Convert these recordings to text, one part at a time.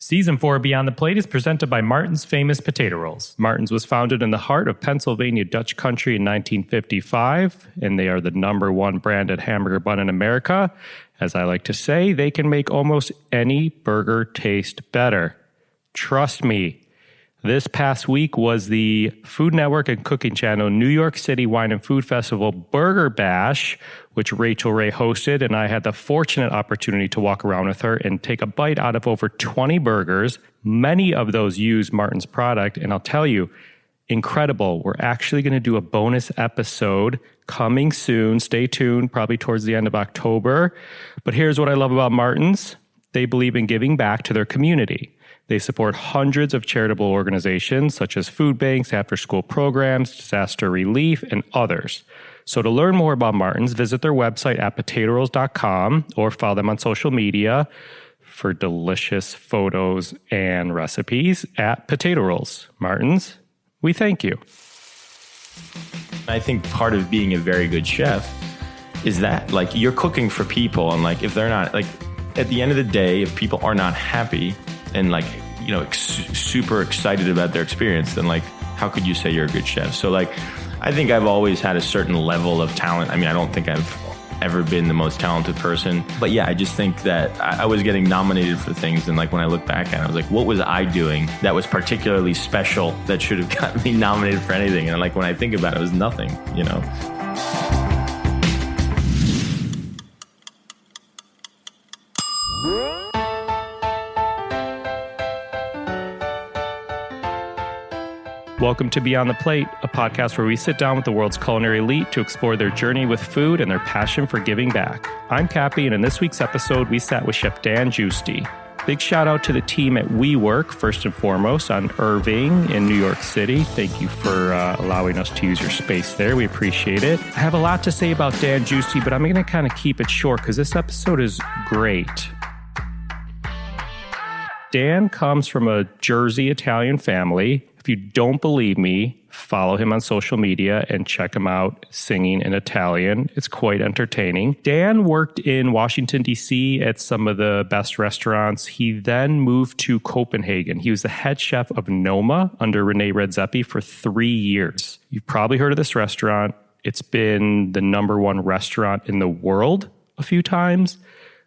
Season 4 Beyond the Plate is presented by Martin's Famous Potato Rolls. Martin's was founded in the heart of Pennsylvania Dutch country in 1955, and they are the #1 branded hamburger bun in America. As I like to say, they can make almost any burger taste better. Trust me. This past week was the Food Network and Cooking Channel New York City Wine and Food Festival Burger Bash, which Rachel Ray hosted, and I had the fortunate opportunity to walk around with her and take a bite out of over 20 burgers. Many of those use Martin's product, and I'll tell you, incredible. We're actually going to do a bonus episode coming soon. Stay tuned, probably towards the end of October. But here's what I love about Martin's. They believe in giving back to their community. They support hundreds of charitable organizations such as food banks, after-school programs, disaster relief, and others. So to learn more about Martin's, visit their website at potatorolls.com or follow them on social media for delicious photos and recipes at Potato Rolls. Martin's, we thank you. I think part of being a very good chef is that, like, you're cooking for people, and like if they're not, like, at the end of the day, if people are not happy and like, you know, super excited about their experience, then like, how could you say you're a good chef? So like, I think I've always had a certain level of talent. I mean, I don't think I've ever been the most talented person, but yeah, I just think that I was getting nominated for things. And like, when I look back at it, I was like, what was I doing that was particularly special that should have gotten me nominated for anything? And like, when I think about it, it was nothing, you know? Welcome to Beyond the Plate, a podcast where we sit down with the world's culinary elite to explore their journey with food and their passion for giving back. I'm Cappy, and in this week's episode, we sat with Chef Dan Giusti. Big shout out to the team at WeWork, first and foremost, on Irving in New York City. Thank you for allowing us to use your space there. We appreciate it. I have a lot to say about Dan Giusti, but I'm going to kind of keep it short because this episode is great. Dan comes from a Jersey Italian family. If you don't believe me, follow him on social media and check him out singing in Italian. It's quite entertaining. Dan worked in Washington, D.C. at some of the best restaurants. He then moved to Copenhagen. He was the head chef of Noma under Rene Redzepi for 3 years. You've probably heard of this restaurant. It's been the #1 restaurant in the world a few times.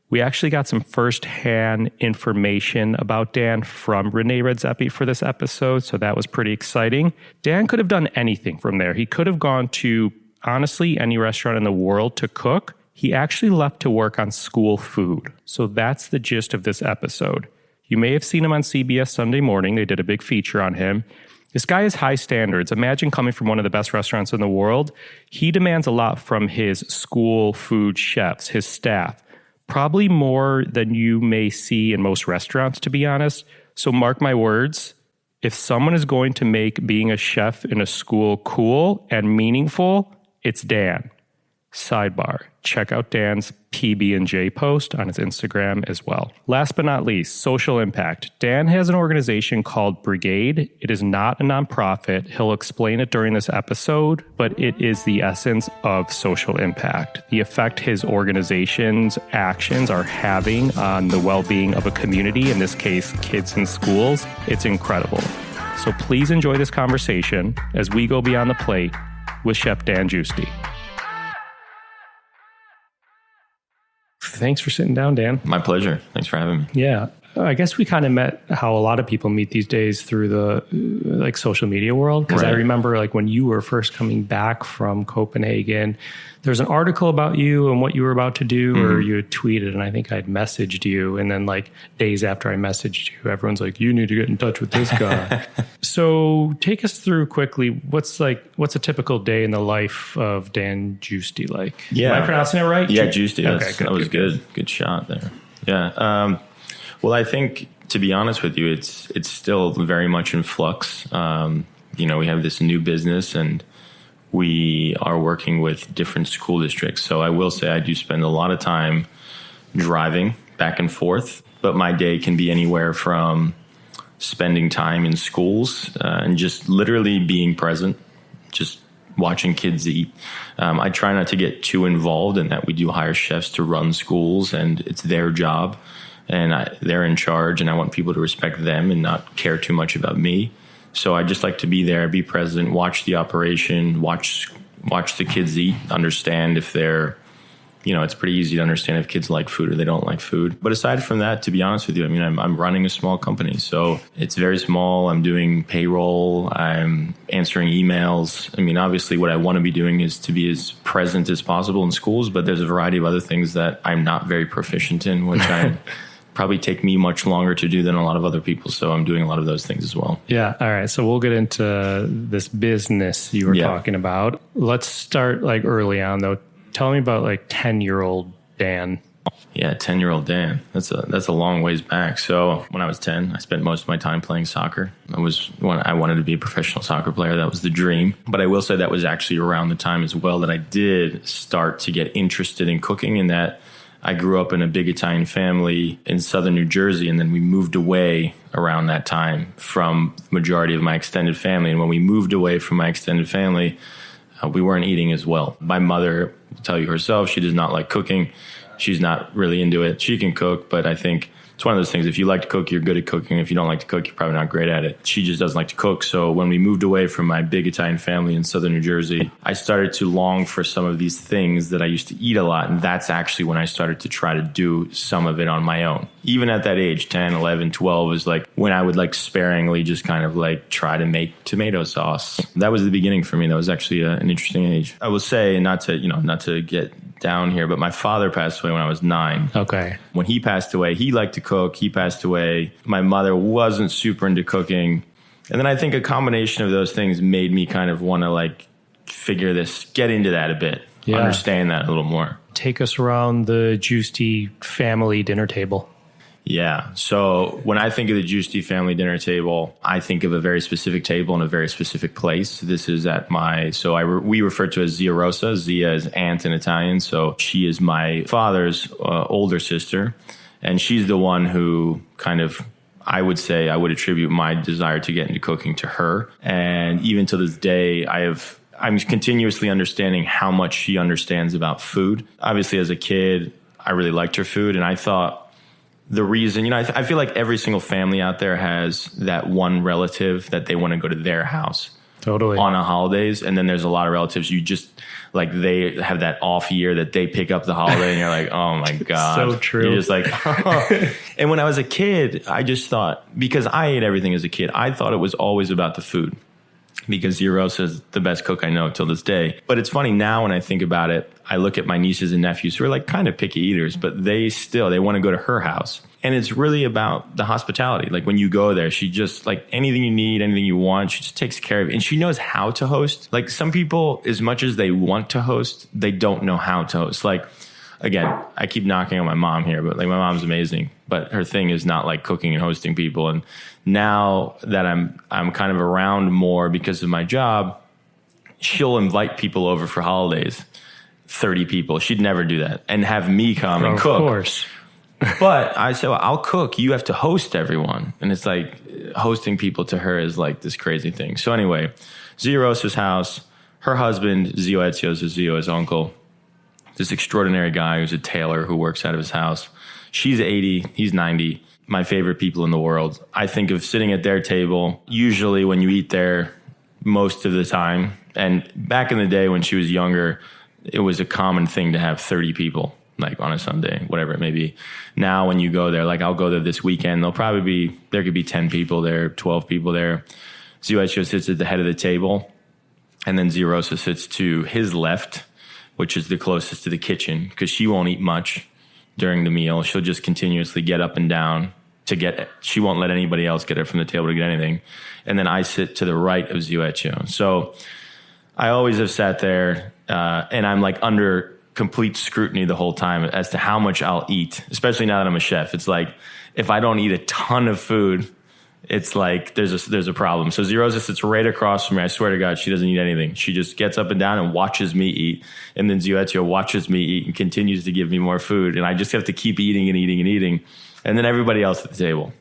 We actually got some firsthand information about Dan from Rene Redzepi for this episode, so that was pretty exciting. Dan could have done anything from there. He could have gone to, honestly, any restaurant in the world to cook. He actually left to work on school food. So that's the gist of this episode. You may have seen him on CBS Sunday Morning. They did a big feature on him. This guy has high standards. Imagine coming from one of the best restaurants in the world. He demands a lot from his school food chefs, his staff. Probably more than you may see in most restaurants, to be honest. So mark my words, if someone is going to make being a chef in a school cool and meaningful, it's Dan. Sidebar, check out Dan's PB&J post on his Instagram as well. Last but not least, social impact. Dan has an organization called Brigaid. It is not a nonprofit. He'll explain it during this episode, but it is the essence of social impact. The effect his organization's actions are having on the well-being of a community, in this case, kids in schools, it's incredible. So please enjoy this conversation as we go beyond the plate with Chef Dan Giusti. Thanks for sitting down, Dan. My pleasure. Thanks for having me. Yeah. I guess we kind of met how a lot of people meet these days through the like social media world. Because I remember like when you were first coming back from Copenhagen, there's an article about you and what you were about to do, or you had tweeted, and I think I'd messaged you. And then like days after I messaged you, everyone's like, you need to get in touch with this guy. So take us through quickly. What's a typical day in the life of Dan Giusti like? Yeah. Am I pronouncing it right? Yeah, Giusti. Okay, that was good. Good shot there. Yeah. Well, I think, to be honest with you, it's still very much in flux. You know, we have this new business and we are working with different school districts. So I will say I do spend a lot of time driving back and forth, but my day can be anywhere from spending time in schools and just literally being present, just watching kids eat. I try not to get too involved in that. We do hire chefs to run schools and it's their job. and they're in charge, and I want people to respect them and not care too much about me. So I just like to be there, be present, watch the operation, watch the kids eat, understand if they're, it's pretty easy to understand if kids like food or they don't like food. But aside from that, to be honest with you, I'm running a small company. So it's very small. I'm doing payroll. I'm answering emails. Obviously what I want to be doing is to be as present as possible in schools, but there's a variety of other things that I'm not very proficient in, which I probably take me much longer to do than a lot of other people. So I'm doing a lot of those things as well. Yeah. All right. So we'll get into this business you were talking about. Let's start early on though. Tell me about 10-year-old Dan. Yeah, 10-year-old Dan. That's a long ways back. So when I was 10, I spent most of my time playing soccer. I wanted to be a professional soccer player. That was the dream. But I will say that was actually around the time as well that I did start to get interested in cooking, in that I grew up in a big Italian family in southern New Jersey, and then we moved away around that time from the majority of my extended family. And when we moved away from my extended family, we weren't eating as well. My mother will tell you herself, she does not like cooking. She's not really into it. She can cook, but I think it's one of those things. If you like to cook, you're good at cooking. If you don't like to cook, you're probably not great at it. She just doesn't like to cook. So when we moved away from my big Italian family in southern New Jersey, I started to long for some of these things that I used to eat a lot. And that's actually when I started to try to do some of it on my own. Even at that age, 10, 11, 12 is when I would sparingly just kind of try to make tomato sauce. That was the beginning for me. That was actually an interesting age. I will say, not to get down here, but my father passed away when I was 9. Okay. When he passed away, he liked to cook. He passed away. My mother wasn't super into cooking. And then I think a combination of those things made me kind of want to get into that a bit, understand that a little more. Take us around the Giusti family dinner table. Yeah. So when I think of the Giusti family dinner table, I think of a very specific table in a very specific place. This is at we refer to as Zia Rosa. Zia is aunt in Italian. So she is my father's older sister. And she's the one who I would attribute my desire to get into cooking to her. And even to this day, I'm continuously understanding how much she understands about food. Obviously, as a kid, I really liked her food. And I thought, the reason, I feel like every single family out there has that one relative that they want to go to their house. Totally. On a holidays. And then there's a lot of relatives you just they have that off year that they pick up the holiday and you're like, oh my God. So true. You're just oh. And when I was a kid, I just thought, because I ate everything as a kid, I thought it was always about the food. Because Zia Rosa is the best cook I know till this day. But it's funny now when I think about it, I look at my nieces and nephews who are kind of picky eaters, but they want to go to her house. And it's really about the hospitality. When you go there, she just anything you need, anything you want, she just takes care of it. And she knows how to host. Some people, as much as they want to host, they don't know how to host. Again, I keep knocking on my mom here, but my mom's amazing. But her thing is not cooking and hosting people. And now that I'm kind of around more because of my job, she'll invite people over for holidays, 30 people. She'd never do that and have me come and cook. Of course. But I said, well, I'll cook. You have to host everyone. And it's hosting people to her is this crazy thing. So anyway, Zia Rosa's house, her husband, Zio Ezio, Zio, his uncle, this extraordinary guy who's a tailor who works out of his house. She's 80, he's 90. My favorite people in the world. I think of sitting at their table, usually when you eat there most of the time. And back in the day when she was younger, it was a common thing to have 30 people, on a Sunday, whatever it may be. Now when you go there, I'll go there this weekend, there could be 10 people there, 12 people there. Zio sits at the head of the table, and then Zia Rosa sits to his left, which is the closest to the kitchen, because she won't eat much during the meal. She'll just continuously get up and down to get it. She won't let anybody else get it from the table to get anything. And then I sit to the right of Zio. So I always have sat there, and I'm under complete scrutiny the whole time as to how much I'll eat, especially now that I'm a chef. It's if I don't eat a ton of food, it's there's a problem. So Zia Rosa sits right across from me. I swear to God, she doesn't eat anything. She just gets up and down and watches me eat. And then Zio watches me eat and continues to give me more food. And I just have to keep eating and eating and eating. And then everybody else at the table.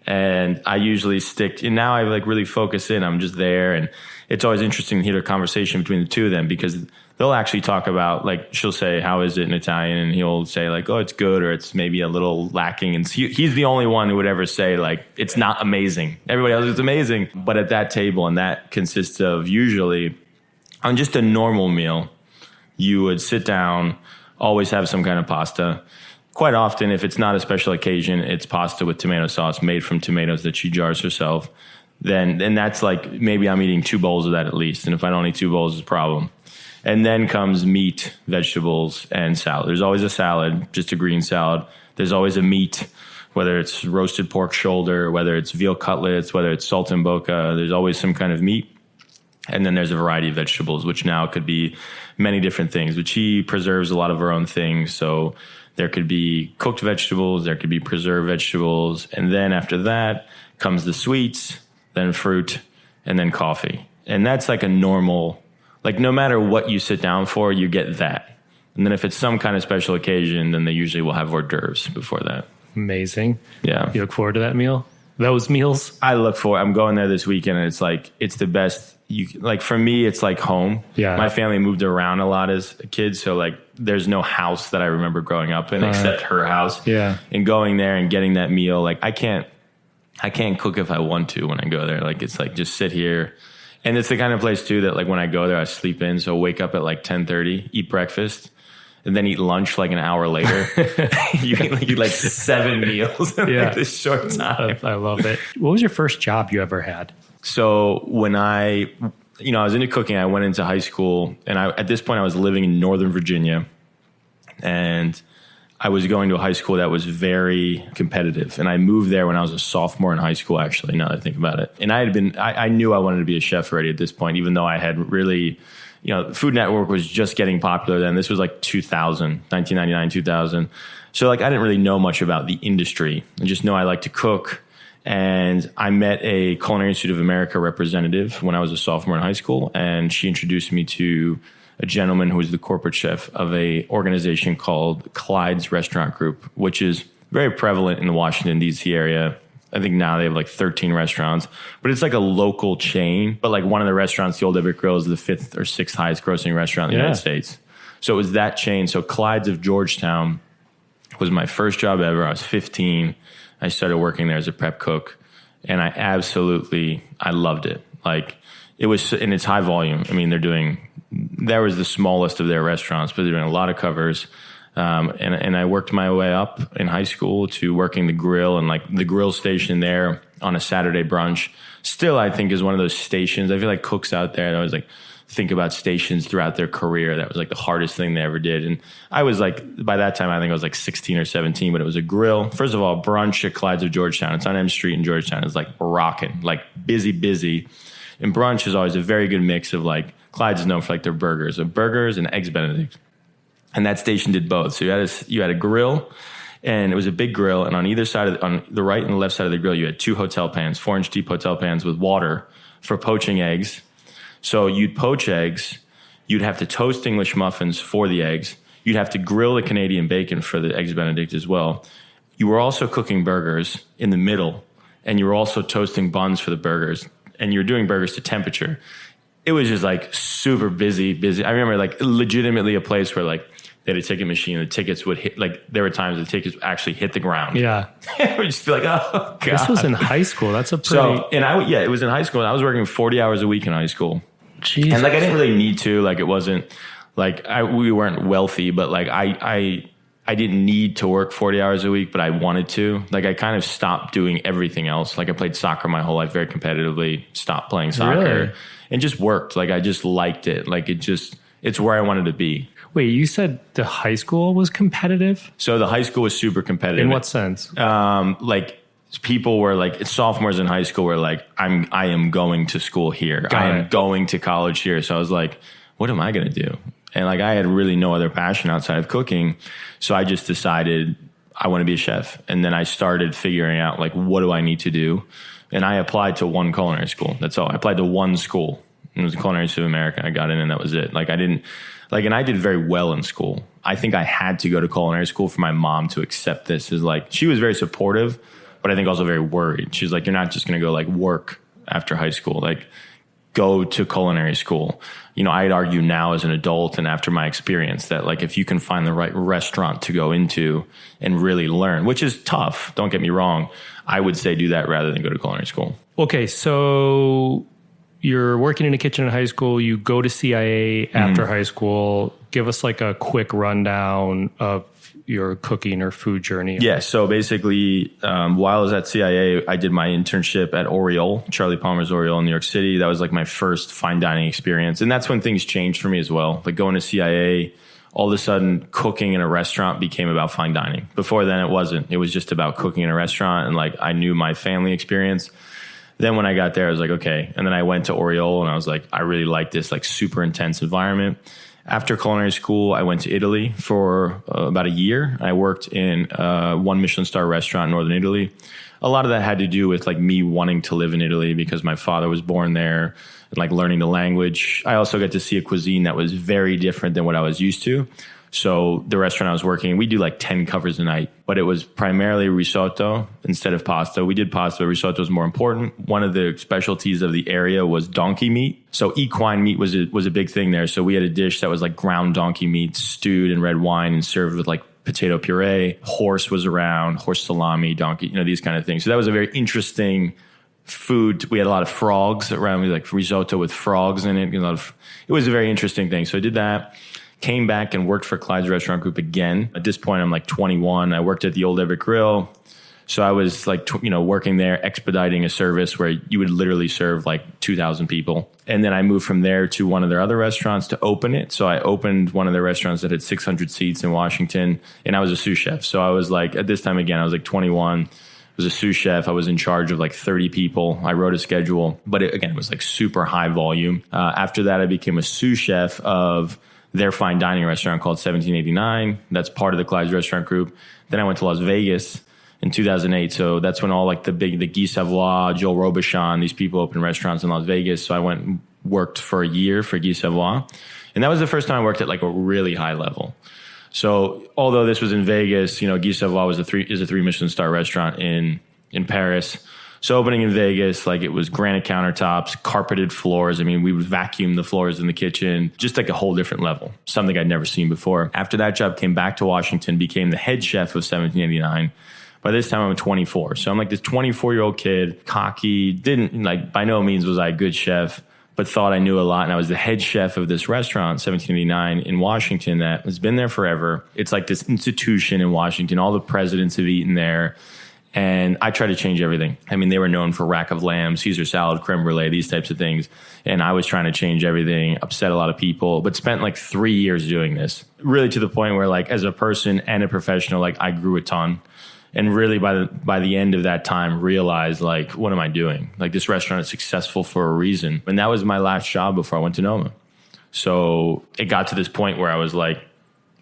And I usually stick, and now I really focus in. I'm just there. And it's always interesting to hear a conversation between the two of them, because they'll actually talk about, like, she'll say, how is it in Italian? And he'll say like, oh, it's good, or it's maybe a little lacking. And he's the only one who would ever say like, it's not amazing. Everybody else is amazing. But at that table, and that consists of usually on just a normal meal, you would sit down, always have some kind of pasta. Quite often, if it's not a special occasion, it's pasta with tomato sauce made from tomatoes that she jars herself. Then that's like, maybe I'm eating 2 bowls of that at least. And if I don't eat 2 bowls, it's a problem. And then comes meat, vegetables, and salad. There's always a salad, just a green salad. There's always a meat, whether it's roasted pork shoulder, whether it's veal cutlets, whether it's saltimbocca. There's always some kind of meat. And then there's a variety of vegetables, which now could be many different things. But she preserves a lot of her own things. So there could be cooked vegetables, there could be preserved vegetables. And then after that comes the sweets, then fruit, and then coffee. And that's like a normal, like no matter what you sit down for, you get that. And then if it's some kind of special occasion, then they usually will have hors d'oeuvres before that. Amazing. Yeah. You look forward to that meal? Those meals? I'm going there this weekend, and it's like, it's the best. Like for me, it's like home. Yeah. My family moved around a lot as a kid. So like there's no house that I remember growing up in except her house. Yeah. And going there and getting that meal, like I can't cook if I want to when I go there. Like it's like, just sit here. And it's the kind of place too that like when I go there, I sleep in. So wake up at like 10:30, eat breakfast, and then eat lunch like an hour later. you eat like 7 meals in like this short time. I love it. What was your first job you ever had? So when I was into cooking, I went into high school, and at this point I was living in Northern Virginia, and I was going to a high school that was very competitive. And I moved there when I was a sophomore in high school, actually, now that I think about it. And I knew I wanted to be a chef already at this point, even though I had really, Food Network was just getting popular then. This was like 1999, 2000. So like I didn't really know much about the industry. I just know I like to cook. And I met a Culinary Institute of America representative when I was a sophomore in high school, and she introduced me to a gentleman who was the corporate chef of a organization called Clyde's Restaurant Group, which is very prevalent in the Washington, D.C. area. I think now they have like 13 restaurants, but it's like a local chain. But like one of the restaurants, the Old Ebbitt Grill, is the 5th or 6th highest grossing restaurant in the United States. So it was that chain. So Clyde's of Georgetown was my first job ever. I was 15. I started working there as a prep cook, and I loved it. Like it was, and it's high volume. I mean, that was the smallest of their restaurants, but they're doing a lot of covers. And I worked my way up in high school to working the grill, and like the grill station there on a Saturday brunch still, I think, is one of those stations. I feel like cooks out there that always like think about stations throughout their career. That was like the hardest thing they ever did. And I was like, by that time, I think I was like 16 or 17, but it was a grill. First of all, brunch at Clyde's of Georgetown. It's on M Street in Georgetown. It's like rocking, like busy. And brunch is always a very good mix of like, Clyde's is known for like their burgers and Eggs Benedict. And that station did both. So you had a grill, and it was a big grill. And on either side on the right and the left side of the grill, you had 2 hotel pans, 4-inch deep hotel pans with water for poaching eggs. So you'd poach eggs. You'd have to toast English muffins for the eggs. You'd have to grill the Canadian bacon for the Eggs Benedict as well. You were also cooking burgers in the middle, and you were also toasting buns for the burgers, and you were doing burgers to temperature. It was just like super busy. I remember like legitimately a place where like they had a ticket machine, and the tickets would hit, like there were times the tickets actually hit the ground. Yeah. It would just be like, oh God. This was in high school. That's a pretty... it was in high school, and I was working 40 hours a week in high school. Jesus. And like I didn't really need to, like it wasn't like we weren't wealthy, but like I didn't need to work 40 hours a week, but I wanted to. Like I kind of stopped doing everything else. Like I played soccer my whole life very competitively, stopped playing soccer. Really? And just worked. Like I just liked it. Like it's where I wanted to be. Wait, you said the high school was competitive? So the high school was super competitive. In what sense? Like people were like, sophomores in high school were like, I am going to school here. I am going to college here. So I was like, what am I going to do? And like I had really no other passion outside of cooking. So I just decided I want to be a chef. And then I started figuring out like, what do I need to do? And I applied to one culinary school. That's all. I applied to one school. It was the Culinary Institute of America. I got in, and that was it. Like I didn't like, and I did very well in school. I think I had to go to culinary school for my mom to accept this. Is like, she was very supportive, but I think also very worried. She's like, you're not just going to go like work after high school. Like, go to culinary school. You know, I'd argue now as an adult and after my experience that like if you can find the right restaurant to go into and really learn, which is tough, don't get me wrong, I would say do that rather than go to culinary school. Okay, so you're working in a kitchen in high school, you go to CIA after high school. Give us like a quick rundown of your cooking or food journey. Yeah, so basically, while I was at CIA, I did my internship at Oriole, Charlie Palmer's Oriole in New York City. That was like my first fine dining experience. And that's when things changed for me as well. Like going to CIA, all of a sudden cooking in a restaurant became about fine dining. Before then, it wasn't. It was just about cooking in a restaurant. And like I knew my family experience. Then when I got there, I was like, okay. And then I went to Oriole and I was like, I really like this like super intense environment. After culinary school, I went to Italy for about a year. I worked in one Michelin star restaurant in northern Italy. A lot of that had to do with like me wanting to live in Italy because my father was born there and like learning the language. I also got to see a cuisine that was very different than what I was used to. So the restaurant I was working in, we do like 10 covers a night, but it was primarily risotto instead of pasta. We did pasta, but risotto was more important. One of the specialties of the area was donkey meat. So equine meat was a big thing there. So we had a dish that was like ground donkey meat, stewed in red wine and served with like potato puree. Horse was around, horse salami, donkey, you know, these kind of things. So that was a very interesting food. We had a lot of frogs around, like risotto with frogs in it. It was a very interesting thing. So I did that. Came back and worked for Clyde's Restaurant Group again. At this point, I'm like 21. I worked at the Old Everett Grill. So I was like, working there, expediting a service where you would literally serve like 2,000 people. And then I moved from there to one of their other restaurants to open it. So I opened one of their restaurants that had 600 seats in Washington. And I was a sous chef. So I was like, at this time again, I was like 21. I was a sous chef. I was in charge of like 30 people. I wrote a schedule. But it was like super high volume. After that, I became a sous chef of their fine dining restaurant called 1789. That's part of the Clyde's Restaurant Group. Then I went to Las Vegas in 2008. So that's when all like the Guy Savoy, Joel Robuchon, these people opened restaurants in Las Vegas. So I went and worked for a year for Guy Savoy. And that was the first time I worked at like a really high level. So although this was in Vegas, Guy Savoy is a 3 Michelin star restaurant in Paris. So opening in Vegas, like it was granite countertops, carpeted floors. I mean, we would vacuum the floors in the kitchen, just like a whole different level, something I'd never seen before. After that job, came back to Washington, became the head chef of 1789. By this time, I'm 24. So I'm like this 24-year-old kid, cocky, didn't like, by no means was I a good chef, but thought I knew a lot. And I was the head chef of this restaurant, 1789 in Washington, that has been there forever. It's like this institution in Washington. All the presidents have eaten there. And I tried to change everything. I mean, they were known for rack of lamb, Caesar salad, creme brulee, these types of things. And I was trying to change everything, upset a lot of people, but spent like 3 years doing this. Really to the point where like as a person and a professional, like I grew a ton. And really by the end of that time, realized like, what am I doing? Like this restaurant is successful for a reason. And that was my last job before I went to Noma. So it got to this point where I was like,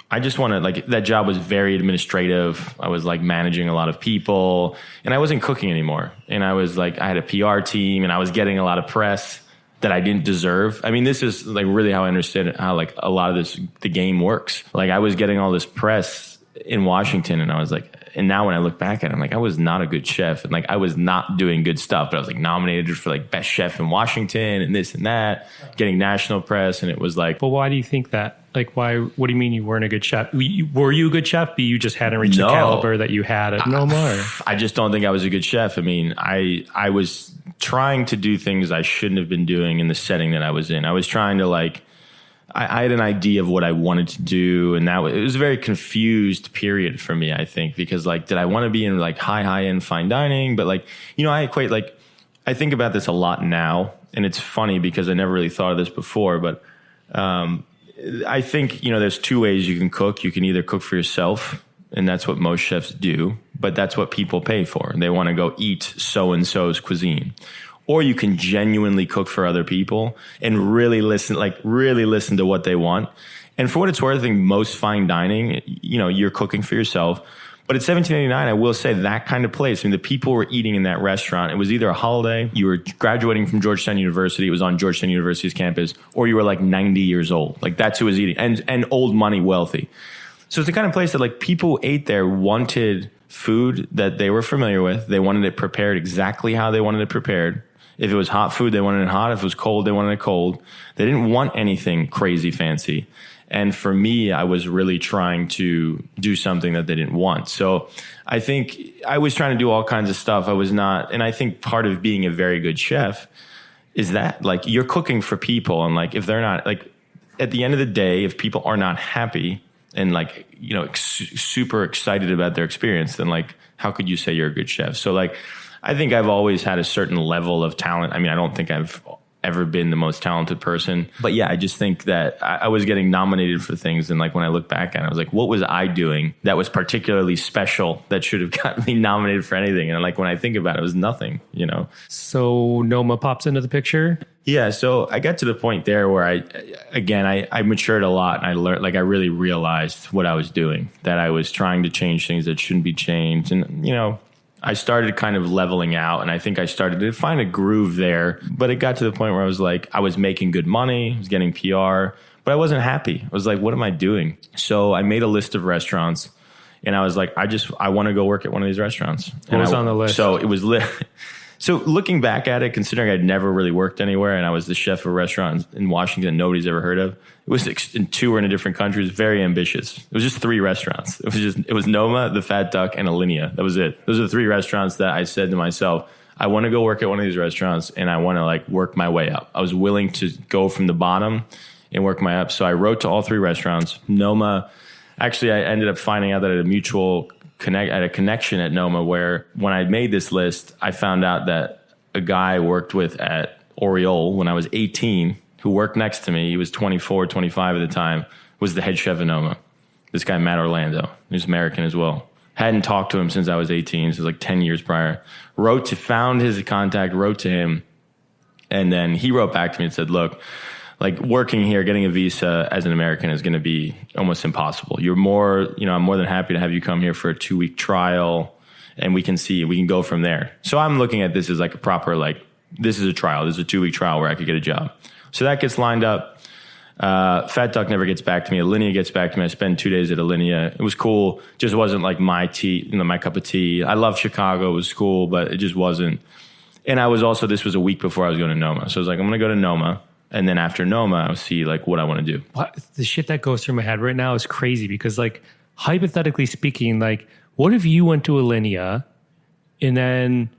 I just want to, like, that job was very administrative. I was like managing a lot of people and I wasn't cooking anymore. And I was like, I had a PR team and I was getting a lot of press that I didn't deserve. I mean, this is like really how I understood how like a lot of the game works. Like I was getting all this press in Washington and I was like, and now when I look back at it, I'm like, I was not a good chef and like I was not doing good stuff, but I was like nominated for like best chef in Washington and this and that, getting national press. And it was like, but why do you think that? Like, why? What do you mean you weren't a good chef? Were you a good chef, but you just hadn't reached the caliber that you had at Noma? I just don't think I was a good chef. I mean, I was trying to do things I shouldn't have been doing in the setting that I was in. I was trying to like, I had an idea of what I wanted to do, and it was a very confused period for me, I think, because like, did I want to be in like high-end fine dining? But like, I think about this a lot now, and it's funny because I never really thought of this before, but I think, there's two ways you can cook. You can either cook for yourself, and that's what most chefs do, but that's what people pay for. They want to go eat so-and-so's cuisine. Or you can genuinely cook for other people and really listen to what they want. And for what it's worth, I think most fine dining, you're cooking for yourself. But at 1789, I will say that kind of place. I mean, the people were eating in that restaurant. It was either a holiday, you were graduating from Georgetown University, it was on Georgetown University's campus, or you were like 90 years old. Like that's who was eating, and old money, wealthy. So it's the kind of place that like people ate there, wanted food that they were familiar with. They wanted it prepared exactly how they wanted it prepared. If it was hot food, they wanted it hot. If it was cold, they wanted it cold. They didn't want anything crazy fancy. And for me, I was really trying to do something that they didn't want. So I think I was trying to do all kinds of stuff. I was not, and I think part of being a very good chef is that, like, you're cooking for people. And like, if they're not, like, at the end of the day, if people are not happy and like, you know, super excited about their experience, then like, how could you say you're a good chef? So like, I think I've always had a certain level of talent. I mean, I don't think I've ever been the most talented person, but yeah, I just think that I was getting nominated for things. And like, when I look back at it, I was like, what was I doing that was particularly special that should have gotten me nominated for anything? And like, when I think about it, it was nothing, you know? So Noma pops into the picture. Yeah. So I got to the point there where I matured a lot, and I learned, like, I really realized what I was doing, that I was trying to change things that shouldn't be changed. And, you know, I started kind of leveling out, and I think I started to find a groove there. But it got to the point where I was like, I was making good money, I was getting PR, but I wasn't happy. I was like, what am I doing? So I made a list of restaurants, and I was like, I want to go work at one of these restaurants. What was on the list? So it was So looking back at it, considering I'd never really worked anywhere, and I was the chef of a restaurant in Washington nobody's ever heard of, it was in 2 or in a different countries, very ambitious. It was just 3 restaurants. It was Noma, the Fat Duck, and Alinea. That was it. Those are the 3 restaurants that I said to myself, I want to go work at one of these restaurants, and I want to like work my way up. I was willing to go from the bottom and work my up. So I wrote to all 3 restaurants. Noma, actually, I ended up finding out that I had a connection at Noma, where when I made this list, I found out that a guy I worked with at Oriole when I was 18, who worked next to me, he was 24, 25 at the time, was the head chef of Noma. This guy, Matt Orlando, who's American as well. Hadn't talked to him since I was 18, so it was like 10 years prior. Found his contact, wrote to him, and then he wrote back to me and said, look, like, working here, getting a visa as an American is going to be almost impossible. I'm more than happy to have you come here for a 2-week trial, and we can go from there. So I'm looking at this as like a proper, like, this is a trial. This is a 2-week trial where I could get a job. So that gets lined up. Fat Duck never gets back to me. Alinea gets back to me. I spend 2 days at Alinea. It was cool. Just wasn't like my cup of tea. I love Chicago. It was cool, but it just wasn't. And this was a week before I was going to Noma. So I was like, I'm going to go to Noma. And then after Noma, I'll see like what I want to do. The shit that goes through my head right now is crazy, because like, hypothetically speaking, like, what if you went to Alinea and then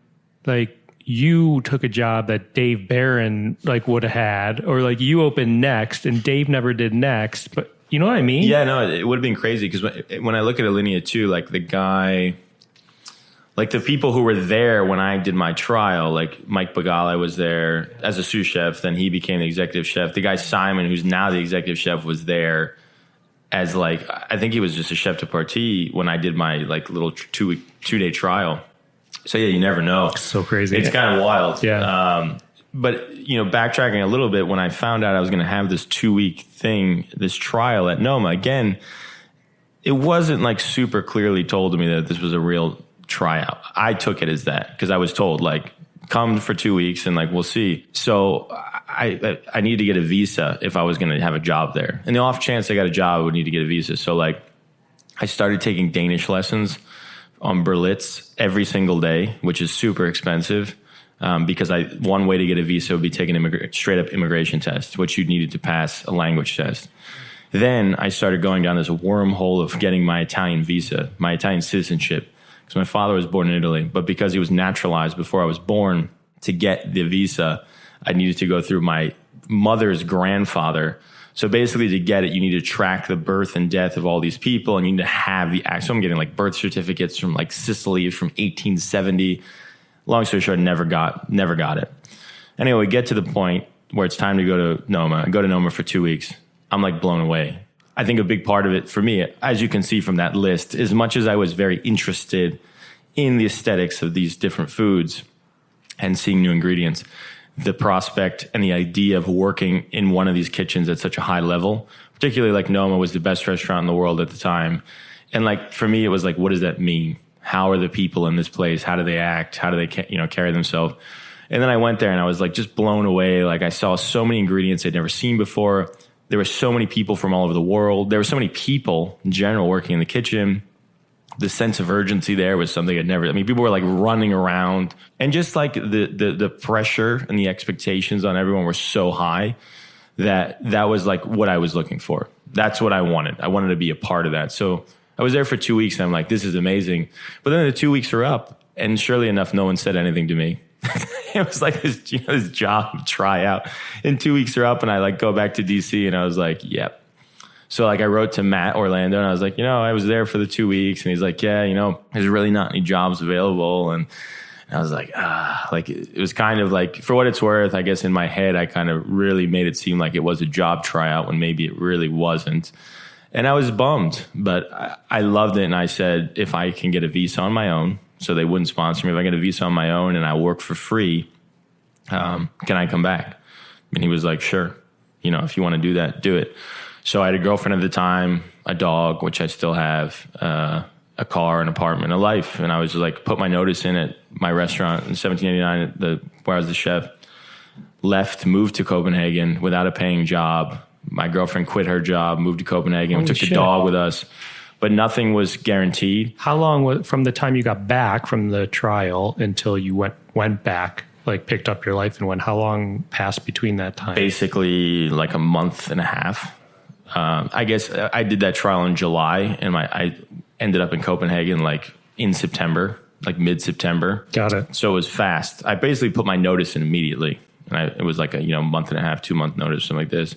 like you took a job that Dave Barron like would have had, or like you opened Next and Dave never did Next, but you know what I mean? Yeah, no, it would have been crazy, because when I look at Alinea too, like the guy, like the people who were there when I did my trial, like Mike Bagale was there as a sous chef, then he became the executive chef. The guy Simon, who's now the executive chef, was there as like, I think he was just a chef de partie when I did my like little 2-day trial. So yeah, you never know. So crazy. It's kind of wild. Yeah. But, you know, backtracking a little bit, when I found out I was going to have this 2-week thing, this trial at Noma, again, it wasn't like super clearly told to me that this was a real tryout. I took it as that, because I was told like, come for 2 weeks and like, we'll see. So I needed to get a visa if I was going to have a job there. And the off chance I got a job, I would need to get a visa. So like, I started taking Danish lessons on Berlitz every single day, which is super expensive, because one way to get a visa would be taking a straight up immigration test, which you needed to pass a language test. Then I started going down this wormhole of getting my Italian visa, my Italian citizenship, because my father was born in Italy, but because he was naturalized before I was born, to get the visa, I needed to go through my mother's grandfather. So basically, to get it, you need to track the birth and death of all these people, and you need to have the act. So I'm getting like birth certificates from like Sicily from 1870. Long story short, never got it. Anyway, we get to the point where it's time to go to Noma. I go to Noma for 2 weeks. I'm like blown away. I think a big part of it for me, as you can see from that list, as much as I was very interested in the aesthetics of these different foods and seeing new ingredients, the prospect and the idea of working in one of these kitchens at such a high level, particularly like Noma was the best restaurant in the world at the time. And like, for me, it was like, what does that mean? How are the people in this place? How do they act? How do they, carry themselves? And then I went there and I was like, just blown away. Like, I saw so many ingredients I'd never seen before. There were so many people from all over the world. There were so many people in general working in the kitchen. the sense of urgency there was something I'd never, I mean, people were like running around, and just like the pressure and the expectations on everyone were so high that was like what I was looking for. That's what I wanted. I wanted to be a part of that. So I was there for 2 weeks and I'm like, this is amazing. But then the 2 weeks were up, and surely enough, no one said anything to me. It was like this job tryout, and 2 weeks are up, and I like go back to DC, and I was like, yep. So like I wrote to Matt Orlando, and I was like, I was there for the 2 weeks, and he's like, yeah, there's really not any jobs available. And I was like, like it was kind of like, for what it's worth, I guess in my head, I kind of really made it seem like it was a job tryout when maybe it really wasn't. And I was bummed, but I loved it. And I said, if I can get a visa on my own, so they wouldn't sponsor me, if I get a visa on my own and I work for free, can I come back? And he was like, sure. If you want to do that, do it. So I had a girlfriend at the time, a dog, which I still have, a car, an apartment, a life. And I was just like, put my notice in at my restaurant in 1789, where I was the chef, left, moved to Copenhagen without a paying job. My girlfriend quit her job, moved to Copenhagen, took the dog with us, but nothing was guaranteed. How long was from the time you got back from the trial until you went back, like picked up your life and went? How long passed between that time? Basically like a month and a half. I guess I did that trial in July, and I ended up in Copenhagen like in September, like mid-September. Got it. So it was fast. I basically put my notice in immediately, and it was like a month and a half, 2 month notice, something like this.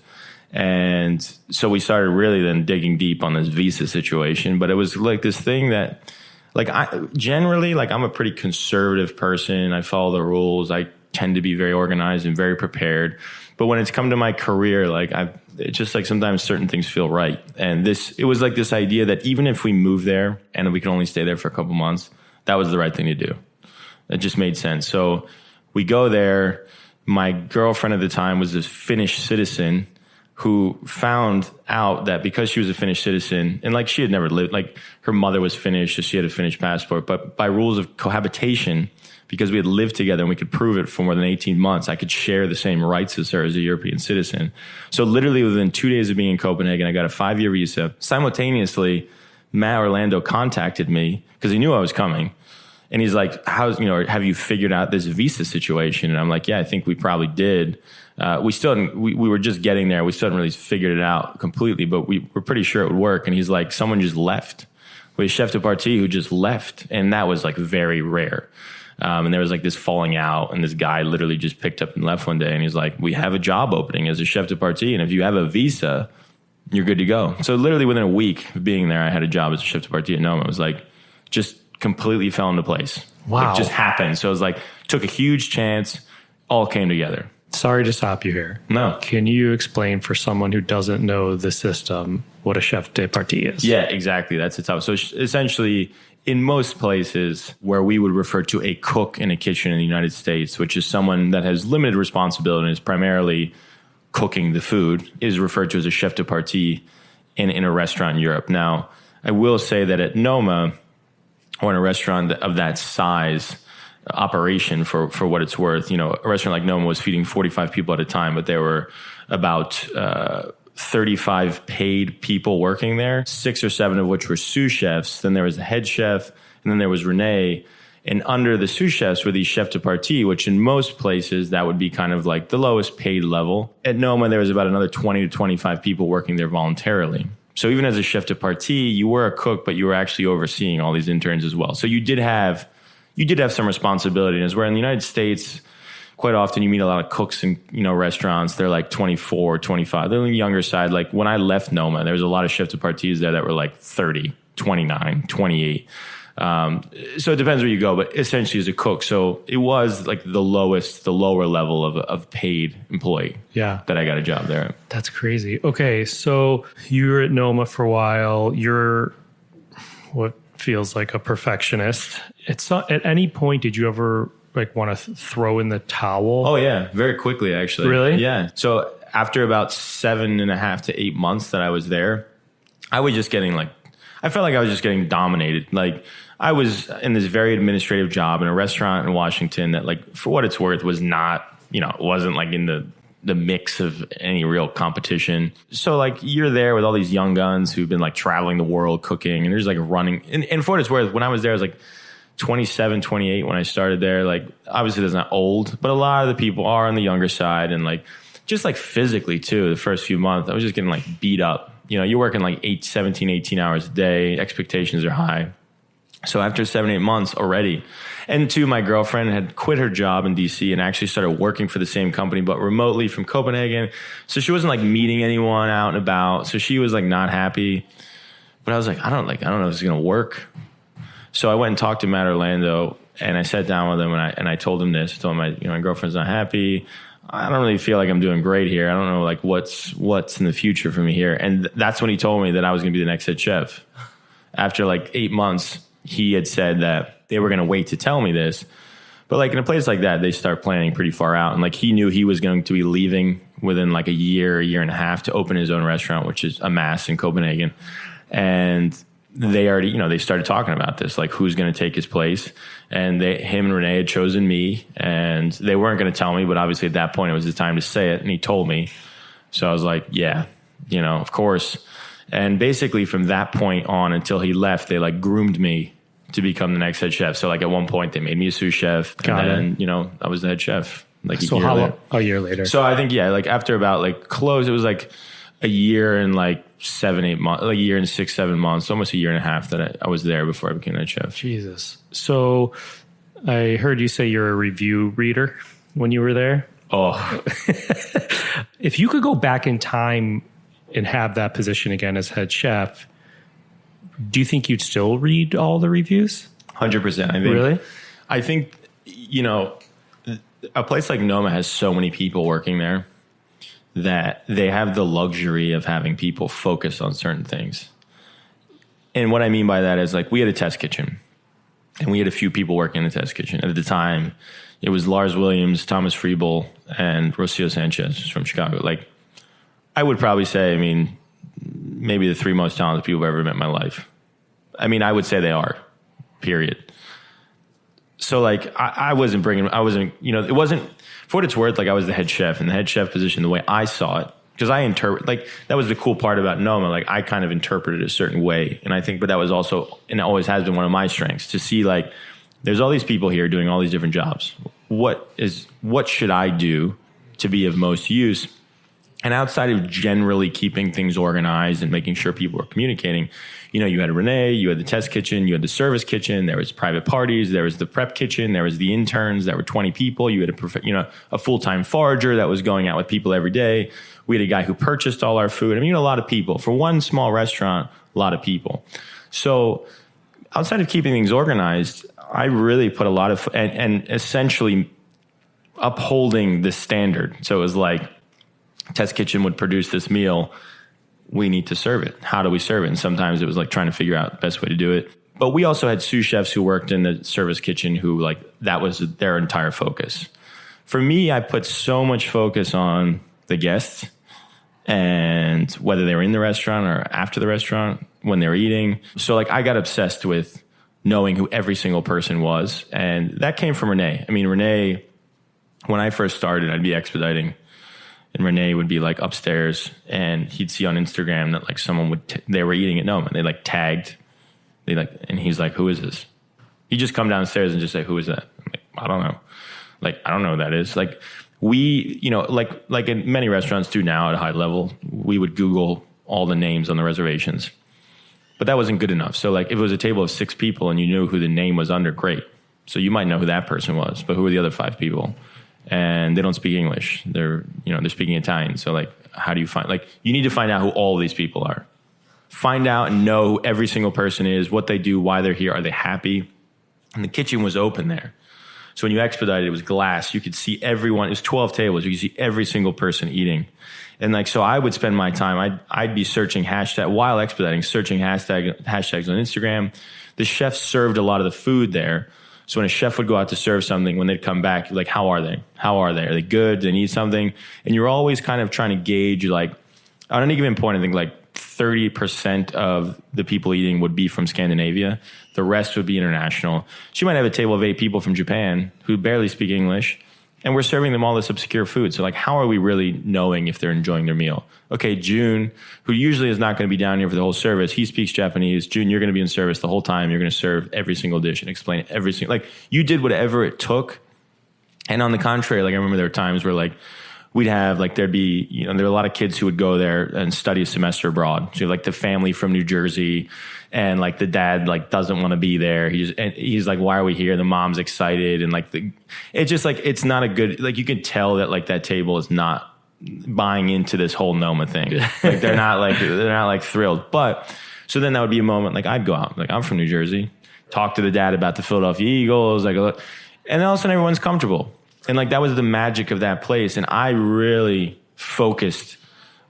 And so we started really then digging deep on this visa situation. But it was like this thing that, like, I'm a pretty conservative person. I follow the rules. I tend to be very organized and very prepared. But when it's come to my career, like it's just like sometimes certain things feel right. And it was like this idea that even if we move there and we can only stay there for a couple months, that was the right thing to do. It just made sense. So we go there. My girlfriend at the time was this Finnish citizen who found out that because she was a Finnish citizen, and like she had never lived, like her mother was Finnish, so she had a Finnish passport, but by rules of cohabitation, because we had lived together and we could prove it for more than 18 months, I could share the same rights as her as a European citizen. So literally within 2 days of being in Copenhagen, I got a 5-year visa. Simultaneously, Matt Orlando contacted me because he knew I was coming. And he's like, have you figured out this visa situation? And I'm like, yeah, I think we probably did. We were just getting there. We still hadn't really figured it out completely, but we were pretty sure it would work. And he's like, someone just left. We had Chef de Partie who just left. And that was like very rare. And there was like this falling out, and this guy literally just picked up and left one day. And he's like, we have a job opening as a Chef de Partie. And if you have a visa, you're good to go. So literally within a week of being there, I had a job as a Chef de Partie at Noma. It was like, just completely fell into place. Wow. It just happened. So it was like, took a huge chance, all came together. Sorry to stop you here. No. Can you explain for someone who doesn't know the system what a chef de partie is? Yeah, exactly. That's the top. So essentially, in most places where we would refer to a cook in a kitchen in the United States, which is someone that has limited responsibility and is primarily cooking the food, is referred to as a chef de partie in a restaurant in Europe. Now, I will say that at Noma, or in a restaurant of that size, operation for what it's worth, a restaurant like Noma was feeding 45 people at a time, but there were about 35 paid people working there, 6 or 7 of which were sous chefs. Then there was the head chef, and then there was Renee. And under the sous chefs were these chef de partie, which in most places that would be kind of like the lowest paid level. At Noma, there was about another 20 to 25 people working there voluntarily. So even as a chef de partie, you were a cook, but you were actually overseeing all these interns as well. So you did have some responsibility. And as where in the United States, quite often you meet a lot of cooks in restaurants. They're like 24, 25. They're on the younger side. Like when I left Noma, there was a lot of chef de parties there that were like 30, 29, 28. So it depends where you go, but essentially as a cook. So it was like the lower level of paid employee. Yeah. That I got a job there. That's crazy. Okay. So you were at Noma for a while. You're what feels like a perfectionist. At any point, did you ever like want to throw in the towel? Oh yeah. Very quickly, actually. Really? Yeah. So after about 7.5 to 8 months that I was there, I was just getting I felt like I was just getting dominated. Like I was in this very administrative job in a restaurant in Washington that, like, for what it's worth, was not, it wasn't like in the the mix of any real competition. So like you're there with all these young guns who've been like traveling the world cooking, and there's like running. And for what it's worth, when I was there, I was like 27, 28 when I started there. Like obviously that's not old, but a lot of the people are on the younger side, and like just like physically too, the first few months, I was just getting like beat up. You know, you're working like 17, 18 hours a day. Expectations are high. So after 7, 8 months already, and two, my girlfriend had quit her job in DC and actually started working for the same company, but remotely from Copenhagen. So she wasn't like meeting anyone out and about. So she was like not happy. But I was like, I don't know if this is going to work. So I went and talked to Matt Orlando, and I sat down with him, and I told him this. I told him my girlfriend's not happy. I don't really feel like I'm doing great here. I don't know like what's in the future for me here. And that's when he told me that I was going to be the next head chef. After like 8 months, he had said that they were going to wait to tell me this. But like in a place like that, they start planning pretty far out. And like he knew he was going to be leaving within like a year and a half to open his own restaurant, which is a mass in Copenhagen. And they already, they started talking about this, like who's going to take his place. And him and Renee had chosen me, and they weren't going to tell me, but obviously at that point it was the time to say it. And he told me. So I was like, yeah, of course. And basically from that point on until he left, they like groomed me to become the next head chef. So like at one point they made me a sous chef, and then, I was the head chef like a year later. So I think, like after about like close, it was like a year and like 7, 8 months, like a year and 6, 7 months, almost a year and a half that I was there before I became head chef. Jesus. So I heard you say you're a review reader when you were there. Oh, if you could go back in time and have that position again as head chef, do you think you'd still read all the reviews? 100%. Really? I think, a place like Noma has so many people working there that they have the luxury of having people focus on certain things. And what I mean by that is like we had a test kitchen, and we had a few people working in the test kitchen. At the time, it was Lars Williams, Thomas Friebel, and Rocio Sanchez from Chicago. Like I would probably say, maybe the 3 most talented people I've ever met in my life. I would say they are, period. So like it wasn't, for what it's worth, like I was the head chef, and the head chef position, the way I saw it, because I interpret, like that was the cool part about Noma. Like I kind of interpreted it a certain way. And I think, but that was also, and it always has been one of my strengths to see like, there's all these people here doing all these different jobs. What should I do to be of most use? And outside of generally keeping things organized and making sure people are communicating, you had Renee, you had the test kitchen, you had the service kitchen, there was private parties, there was the prep kitchen, there was the interns that were 20 people. You had a full-time forager that was going out with people every day. We had a guy who purchased all our food. A lot of people. For one small restaurant, a lot of people. So outside of keeping things organized, I really put a lot of, and essentially upholding the standard. So it was like, test kitchen would produce this meal. We need to serve it. How do we serve it? And sometimes it was like trying to figure out the best way to do it. But we also had sous chefs who worked in the service kitchen who like that was their entire focus. For me, I put so much focus on the guests and whether they were in the restaurant or after the restaurant when they were eating. So like I got obsessed with knowing who every single person was. And that came from Renee. Renee, when I first started, I'd be expediting. And Renee would be like upstairs, and he'd see on Instagram that like someone they were eating at Noma. They like tagged, and he's like, "Who is this?" He'd just come downstairs and just say, "Who is that?" I'm like, "I don't know." Like, I don't know who that is. Like we, like in many restaurants do now at a high level, we would Google all the names on the reservations, but that wasn't good enough. So like if it was a table of 6 people and you knew who the name was under, great. So you might know who that person was, but who are the other 5 people? And they don't speak English. They're speaking Italian. So like, how do you find, like, you need to find out who all of these people are. Find out and know who every single person is, what they do, why they're here. Are they happy? And the kitchen was open there. So when you expedited, it was glass. You could see everyone. It was 12 tables. You could see every single person eating. And like, so I would spend my time, I'd be searching while expediting, searching hashtags on Instagram. The chef served a lot of the food there. So when a chef would go out to serve something, when they'd come back, like, how are they? How are they? Are they good? Do they need something? And you're always kind of trying to gauge, like, on any given point, I think like 30% of the people eating would be from Scandinavia. The rest would be international. She might have a table of 8 people from Japan who barely speak English, And we're serving them all this obscure food. So like, how are we really knowing if they're enjoying their meal? Okay, June, who usually is not going to be down here for the whole service, he speaks Japanese. June, you're going to be in service the whole time. You're going to serve every single dish and explain every single, like you did whatever it took. And on the contrary, like I remember there were times where like we'd have like, there'd be, you know, there were a lot of kids who would go there and study a semester abroad. So you have like the family from New Jersey and like the dad like doesn't want to be there. He's like, why are we here? The mom's excited. And like it's just like, it's not a good, like you can tell that like that table is not buying into this whole Noma thing. Like they're not like thrilled. But so then that would be a moment like I'd go out, like I'm from New Jersey, talk to the dad about the Philadelphia Eagles, like, and then all of a sudden everyone's comfortable. And like, that was the magic of that place. And I really focused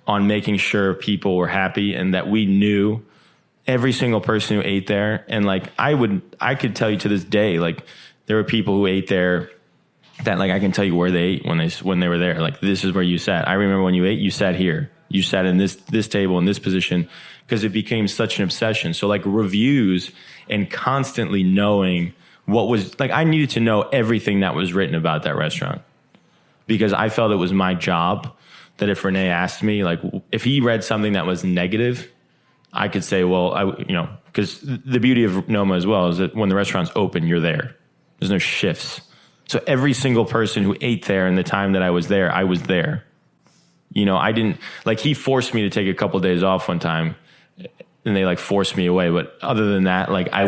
on making sure people were happy and that we knew every single person who ate there. And like, I could tell you to this day, like there were people who ate there that like, I can tell you where they ate when they were there. Like, this is where you sat. I remember when you ate, you sat here, you sat in this table in this position, because it became such an obsession. So like reviews and constantly knowing what was like, I needed to know everything that was written about that restaurant, because I felt it was my job that if Renee asked me, like if he read something that was negative, I could say, well, because the beauty of Noma as well is that when the restaurant's open, you're there. There's no shifts. So every single person who ate there in the time that I was there, I was there. You know, I didn't, like he forced me to take a couple of days off one time and they like forced me away. But other than that, like I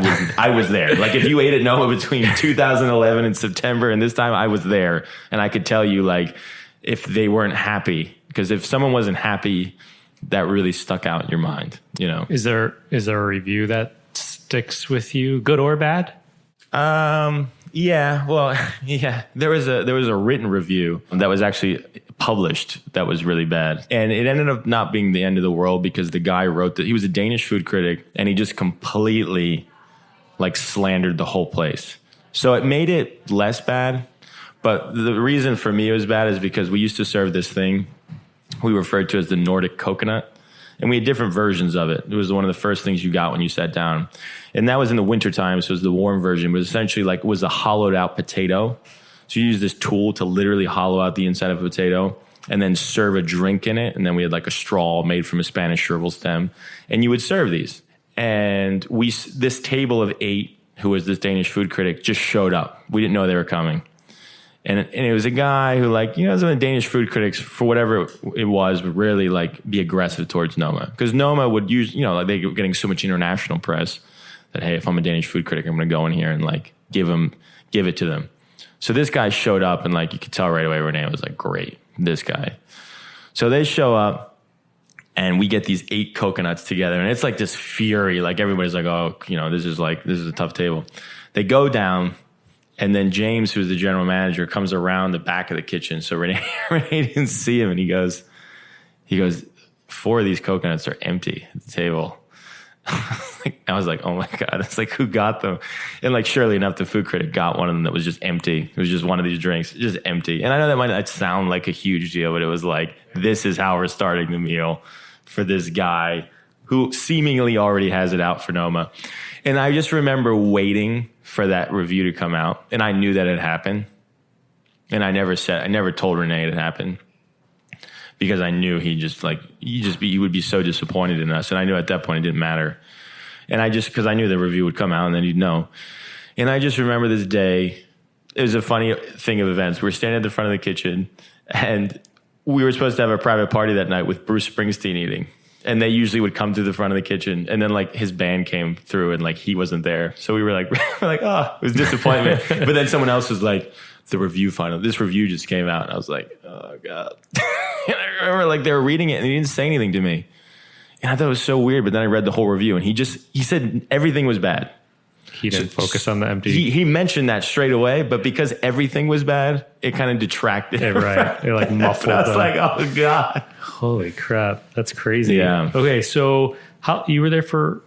was there. Like if you ate at Noma between 2011 and September and this time, I was there. And I could tell you like if they weren't happy, because if someone wasn't happy, that really stuck out in your mind, you know. Is there a review that sticks with you, good or bad? Yeah, well, yeah. There was a written review that was actually published that was really bad, and it ended up not being the end of the world because the guy wrote that he was a Danish food critic and he just completely like slandered the whole place. So it made it less bad. But the reason for me it was bad is because we used to serve this thing we referred to as the Nordic coconut. And we had different versions of it. It was one of the first things you got when you sat down. And that was in the wintertime, so it was the warm version. It was essentially like, it was a hollowed out potato. So you use this tool to literally hollow out the inside of a potato and then serve a drink in it. And then we had like a straw made from a Spanish chervil stem. And you would serve these. And this table of 8, who was this Danish food critic, just showed up. We didn't know they were coming. And it was a guy who, like, you know, some of the Danish food critics, for whatever it was, would really, like, be aggressive towards Noma. Because Noma would use, you know, like, they were getting so much international press that, hey, if I'm a Danish food critic, I'm going to go in here and, like, give it to them. So this guy showed up, and, like, you could tell right away Renee was like, great, this guy. So they show up, and we get these 8 coconuts together, and it's like this fury. Like, everybody's like, oh, you know, this is a tough table. They go down. And then James, who's the general manager, comes around the back of the kitchen. So Renee didn't see him, and he goes, 4 of these coconuts are empty at the table. I was like, oh my God. It's like, who got them? And like, surely enough, the food critic got one of them that was just empty. It was just one of these drinks, just empty. And I know that might not sound like a huge deal, but it was like, this is how we're starting the meal for this guy who seemingly already has it out for Noma. And I just remember waiting for that review to come out, and I knew that it happened. And I never told Renee it happened because I knew he would be so disappointed in us. And I knew at that point it didn't matter. And because I knew the review would come out and then he'd know. And I just remember this day, it was a funny thing of events. We were standing at the front of the kitchen, and we were supposed to have a private party that night with Bruce Springsteen eating. And they usually would come through the front of the kitchen, and then like his band came through and like he wasn't there. So we were like, oh, it was disappointment. But then someone else was like, this review just came out. And I was like, oh God. And I remember like they were reading it and he didn't say anything to me. And I thought it was so weird. But then I read the whole review and he said everything was bad. He didn't focus on the empty. He mentioned that straight away, but because everything was bad, it kind of detracted. Right. It like muffled. I was like, oh God. Holy crap. That's crazy. Yeah. Okay. So you were there for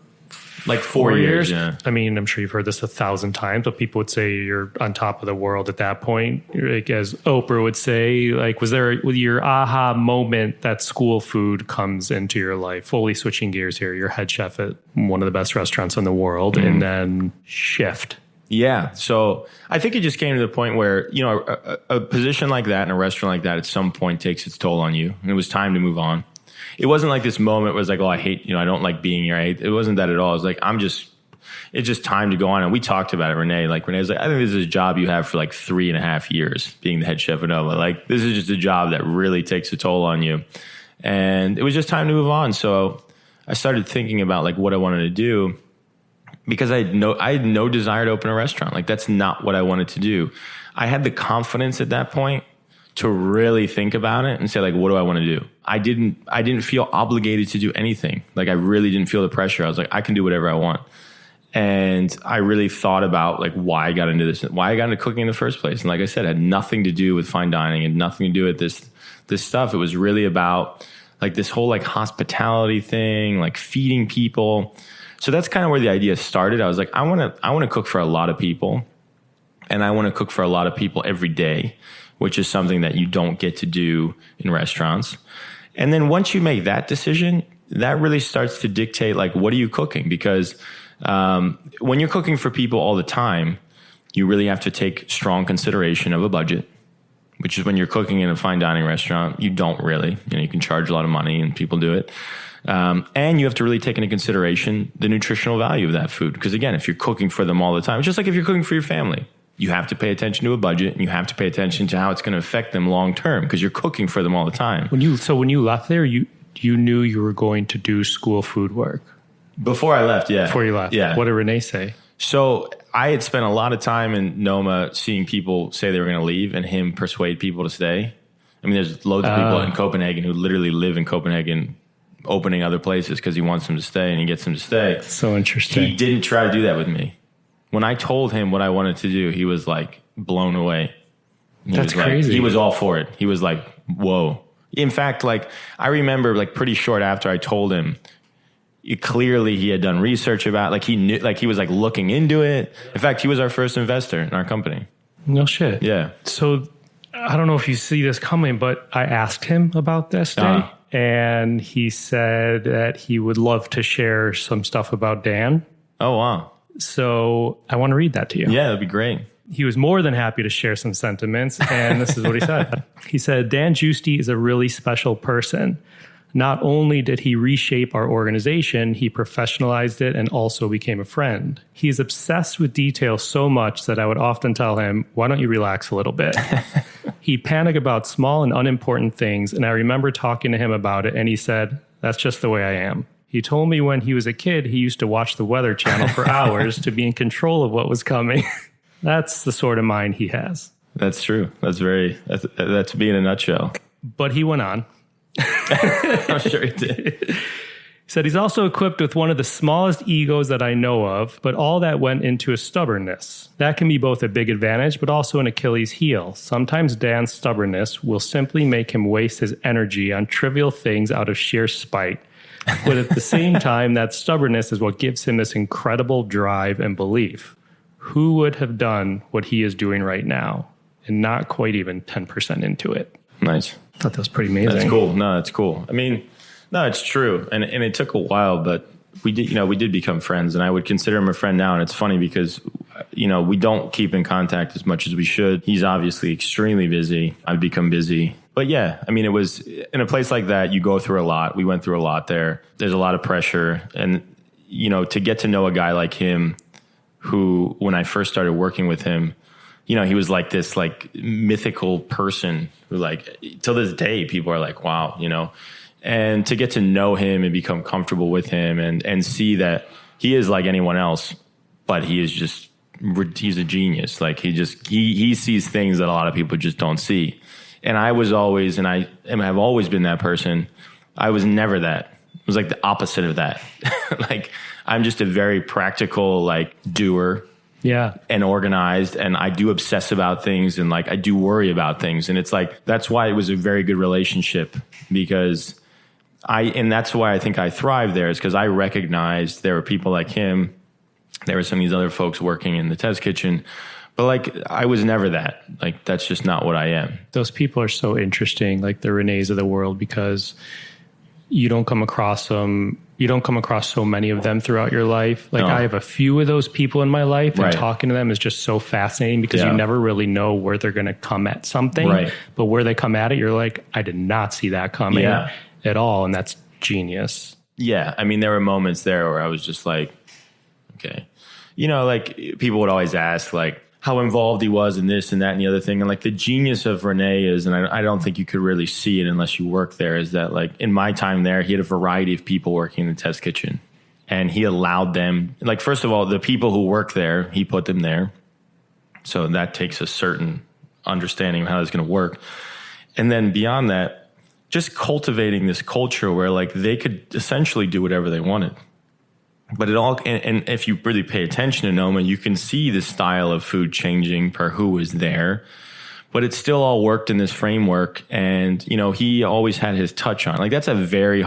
like 4 years. Yeah. I mean, I'm sure you've heard this 1,000 times, but people would say you're on top of the world at that point. Like, as Oprah would say, like, was there your aha moment that school food comes into your life? Fully switching gears here. You're head chef at one of the best restaurants in the world, and then shift. Yeah. So I think it just came to the point where, you know, a position like that in a restaurant like that at some point takes its toll on you. And it was time to move on. It wasn't like this moment where it was like, oh, I hate, you know, I don't like being here. It wasn't that at all. It was like, it's just time to go on. And we talked about it, Renee. Like, Renee's like, I think this is a job you have for like 3.5 years, being the head chef of Noma. Like, this is just a job that really takes a toll on you. And it was just time to move on. So I started thinking about like what I wanted to do, because I had no desire to open a restaurant. Like, that's not what I wanted to do. I had the confidence at that point to really think about it and say, like, what do I want to do? I didn't feel obligated to do anything. Like, I really didn't feel the pressure. I was like, I can do whatever I want. And I really thought about like why I got into this, why I got into cooking in the first place. And like I said, it had nothing to do with fine dining and nothing to do with this stuff. It was really about like this whole like hospitality thing, like feeding people. So that's kind of where the idea started. I was like, I want to cook for a lot of people, and I want to cook for a lot of people every day, which is something that you don't get to do in restaurants. And then once you make that decision, that really starts to dictate like, what are you cooking? Because when you're cooking for people all the time, you really have to take strong consideration of a budget, which is when you're cooking in a fine dining restaurant, you don't really, you know, you can charge a lot of money and people do it. And you have to really take into consideration the nutritional value of that food. Because again, if you're cooking for them all the time, it's just like if you're cooking for your family, you have to pay attention to a budget and you have to pay attention to how it's going to affect them long term, because you're cooking for them all the time. When you left there, you knew you were going to do school food work. Before I left, yeah. Before you left, yeah. What did Renee say? So I had spent a lot of time in Noma seeing people say they were going to leave and him persuade people to stay. I mean, there's loads of people in Copenhagen who literally live in Copenhagen opening other places because he wants them to stay and he gets them to stay. So interesting. He didn't try to do that with me. When I told him what I wanted to do, he was like blown away. That's crazy. He was all for it. He was like, whoa. In fact, like I remember like pretty short after I told him, clearly he had done research about, like he knew, like he was like looking into it. In fact, he was our first investor in our company. No shit. Yeah. So I don't know if you see this coming, but I asked him about this day, and he said that he would love to share some stuff about Dan. Oh, wow. So I want to read that to you. Yeah, that'd be great. He was more than happy to share some sentiments, and this is what he said. He said, Dan Giusti is a really special person. Not only did he reshape our organization, he professionalized it and also became a friend. He is obsessed with detail so much that I would often tell him, why don't you relax a little bit? He'd panic about small and unimportant things, and I remember talking to him about it, and he said, that's just the way I am. He told me when he was a kid, he used to watch the Weather Channel for hours to be in control of what was coming. That's the sort of mind he has. That's true. That's me in a nutshell. But he went on. I'm sure he did. He said he's also equipped with one of the smallest egos that I know of, but all that went into his stubbornness. That can be both a big advantage, but also an Achilles heel. Sometimes Dan's stubbornness will simply make him waste his energy on trivial things out of sheer spite. But at the same time, that stubbornness is what gives him this incredible drive and belief. Who would have done what he is doing right now and not quite even 10% into it? Nice. I thought that was pretty amazing. That's cool. No, that's cool. I mean, no, it's true. And it took a while, but we did become friends, and I would consider him a friend now. And it's funny because, we don't keep in contact as much as we should. He's obviously extremely busy. I've become busy. But yeah, I mean, it was in a place like that, you go through a lot. We went through a lot there. There's a lot of pressure. And, to get to know a guy like him who, when I first started working with him, he was like this like mythical person who like till this day people are like, wow, and to get to know him and become comfortable with him and see that he is like anyone else, but he's a genius. Like he sees things that a lot of people just don't see. And I was always, and I have always been that person. I was never that. It was like the opposite of that. Like I'm just a very practical, like doer. Yeah. And organized, and I do obsess about things, and like I do worry about things. And it's like, that's why it was a very good relationship, because that's why I think I thrived there, is because I recognized there were people like him. There were some of these other folks working in the test kitchen, but like I was never that. Like that's just not what I am. Those people are so interesting, like the Renees of the world, because you don't come across them you don't come across so many of them throughout your life. Like I have a few of those people in my life, and talking to them is just so fascinating because you never really know where they're going to come at something, but where they come at it, you're like, I did not see that coming at all. And that's genius. Yeah. I mean, there were moments there where I was just like, okay, you know, like people would always ask like how involved he was in this and that and the other thing. And like the genius of Rene is, and I don't think you could really see it unless you work there, is that like in my time there, he had a variety of people working in the test kitchen, and he allowed them, like, first of all, the people who work there, he put them there. So that takes a certain understanding of how it's going to work. And then beyond that, just cultivating this culture where like they could essentially do whatever they wanted. But it all, and if you really pay attention to Noma, you can see the style of food changing per who was there. But it still all worked in this framework. And, you know, he always had his touch on. Like, that's a very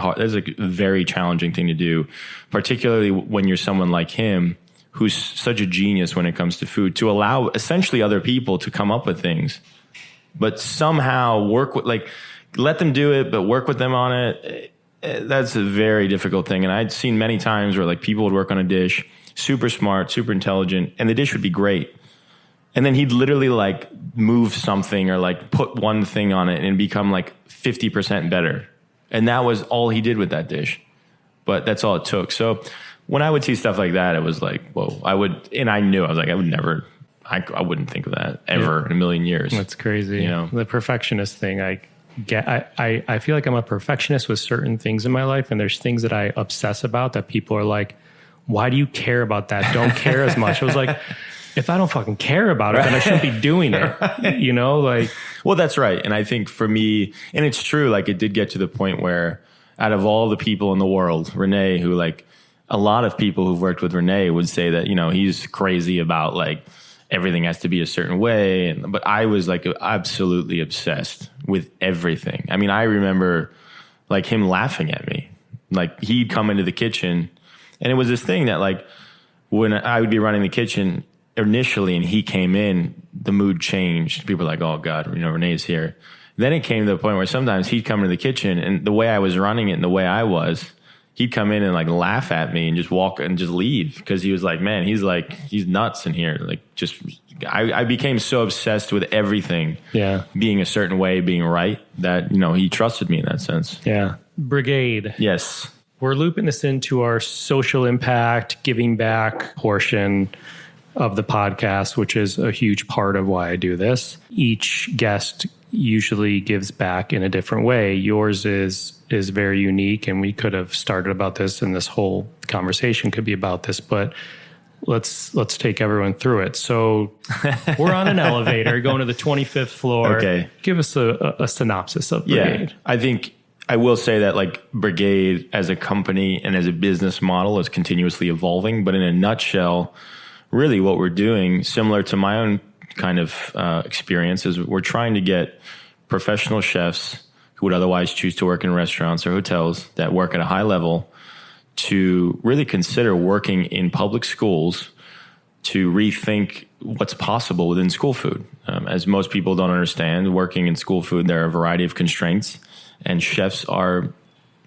challenging thing to do, particularly when you're someone like him, who's such a genius when it comes to food, to allow essentially other people to come up with things, but somehow work with, like, let them do it, but work with them on it. That's a very difficult thing. And I'd seen many times where like people would work on a dish, super smart, super intelligent, and the dish would be great. And then he'd literally like move something or like put one thing on it and become like 50% better. And that was all he did with that dish. But that's all it took. So when I would see stuff like that, it was like, whoa, I knew, I was like, I wouldn't think of that ever in a million years. That's crazy. You know, the perfectionist thing, I feel like I'm a perfectionist with certain things in my life, and there's things that I obsess about that people are like, why do you care about that? Don't care as much. I was like, if I don't fucking care about it, then I shouldn't be doing it. You know, like. Well, that's right. And I think for me, and it's true, like it did get to the point where out of all the people in the world, Rene, who like a lot of people who've worked with Rene would say that, you know, he's crazy about like, everything has to be a certain way. But I was like absolutely obsessed with everything. I mean, I remember like him laughing at me. Like he'd come into the kitchen, and it was this thing that like when I would be running the kitchen initially and he came in, the mood changed. People were like, oh God, you know, Rene's here. Then it came to the point where sometimes he'd come into the kitchen, and the way I was running it and the way I was, he'd come in and like laugh at me and just walk and just leave, because he was like, man, he's nuts in here. Like just, I became so obsessed with everything being a certain way, being right, that, you know, he trusted me in that sense. Yeah. Brigaid. Yes. We're looping this into our social impact, giving back portion of the podcast, which is a huge part of why I do this. Each guest usually gives back in a different way. Yours is very unique, and we could have started about this, and this whole conversation could be about this, but let's take everyone through it. So we're on an elevator going to the 25th floor. Okay. Give us a synopsis of Brigaid. Yeah, I think I will say that like Brigaid as a company and as a business model is continuously evolving, but in a nutshell, really what we're doing, similar to my own kind of experience, is we're trying to get professional chefs who would otherwise choose to work in restaurants or hotels that work at a high level to really consider working in public schools to rethink what's possible within school food. As most people don't understand, working in school food, there are a variety of constraints, and chefs are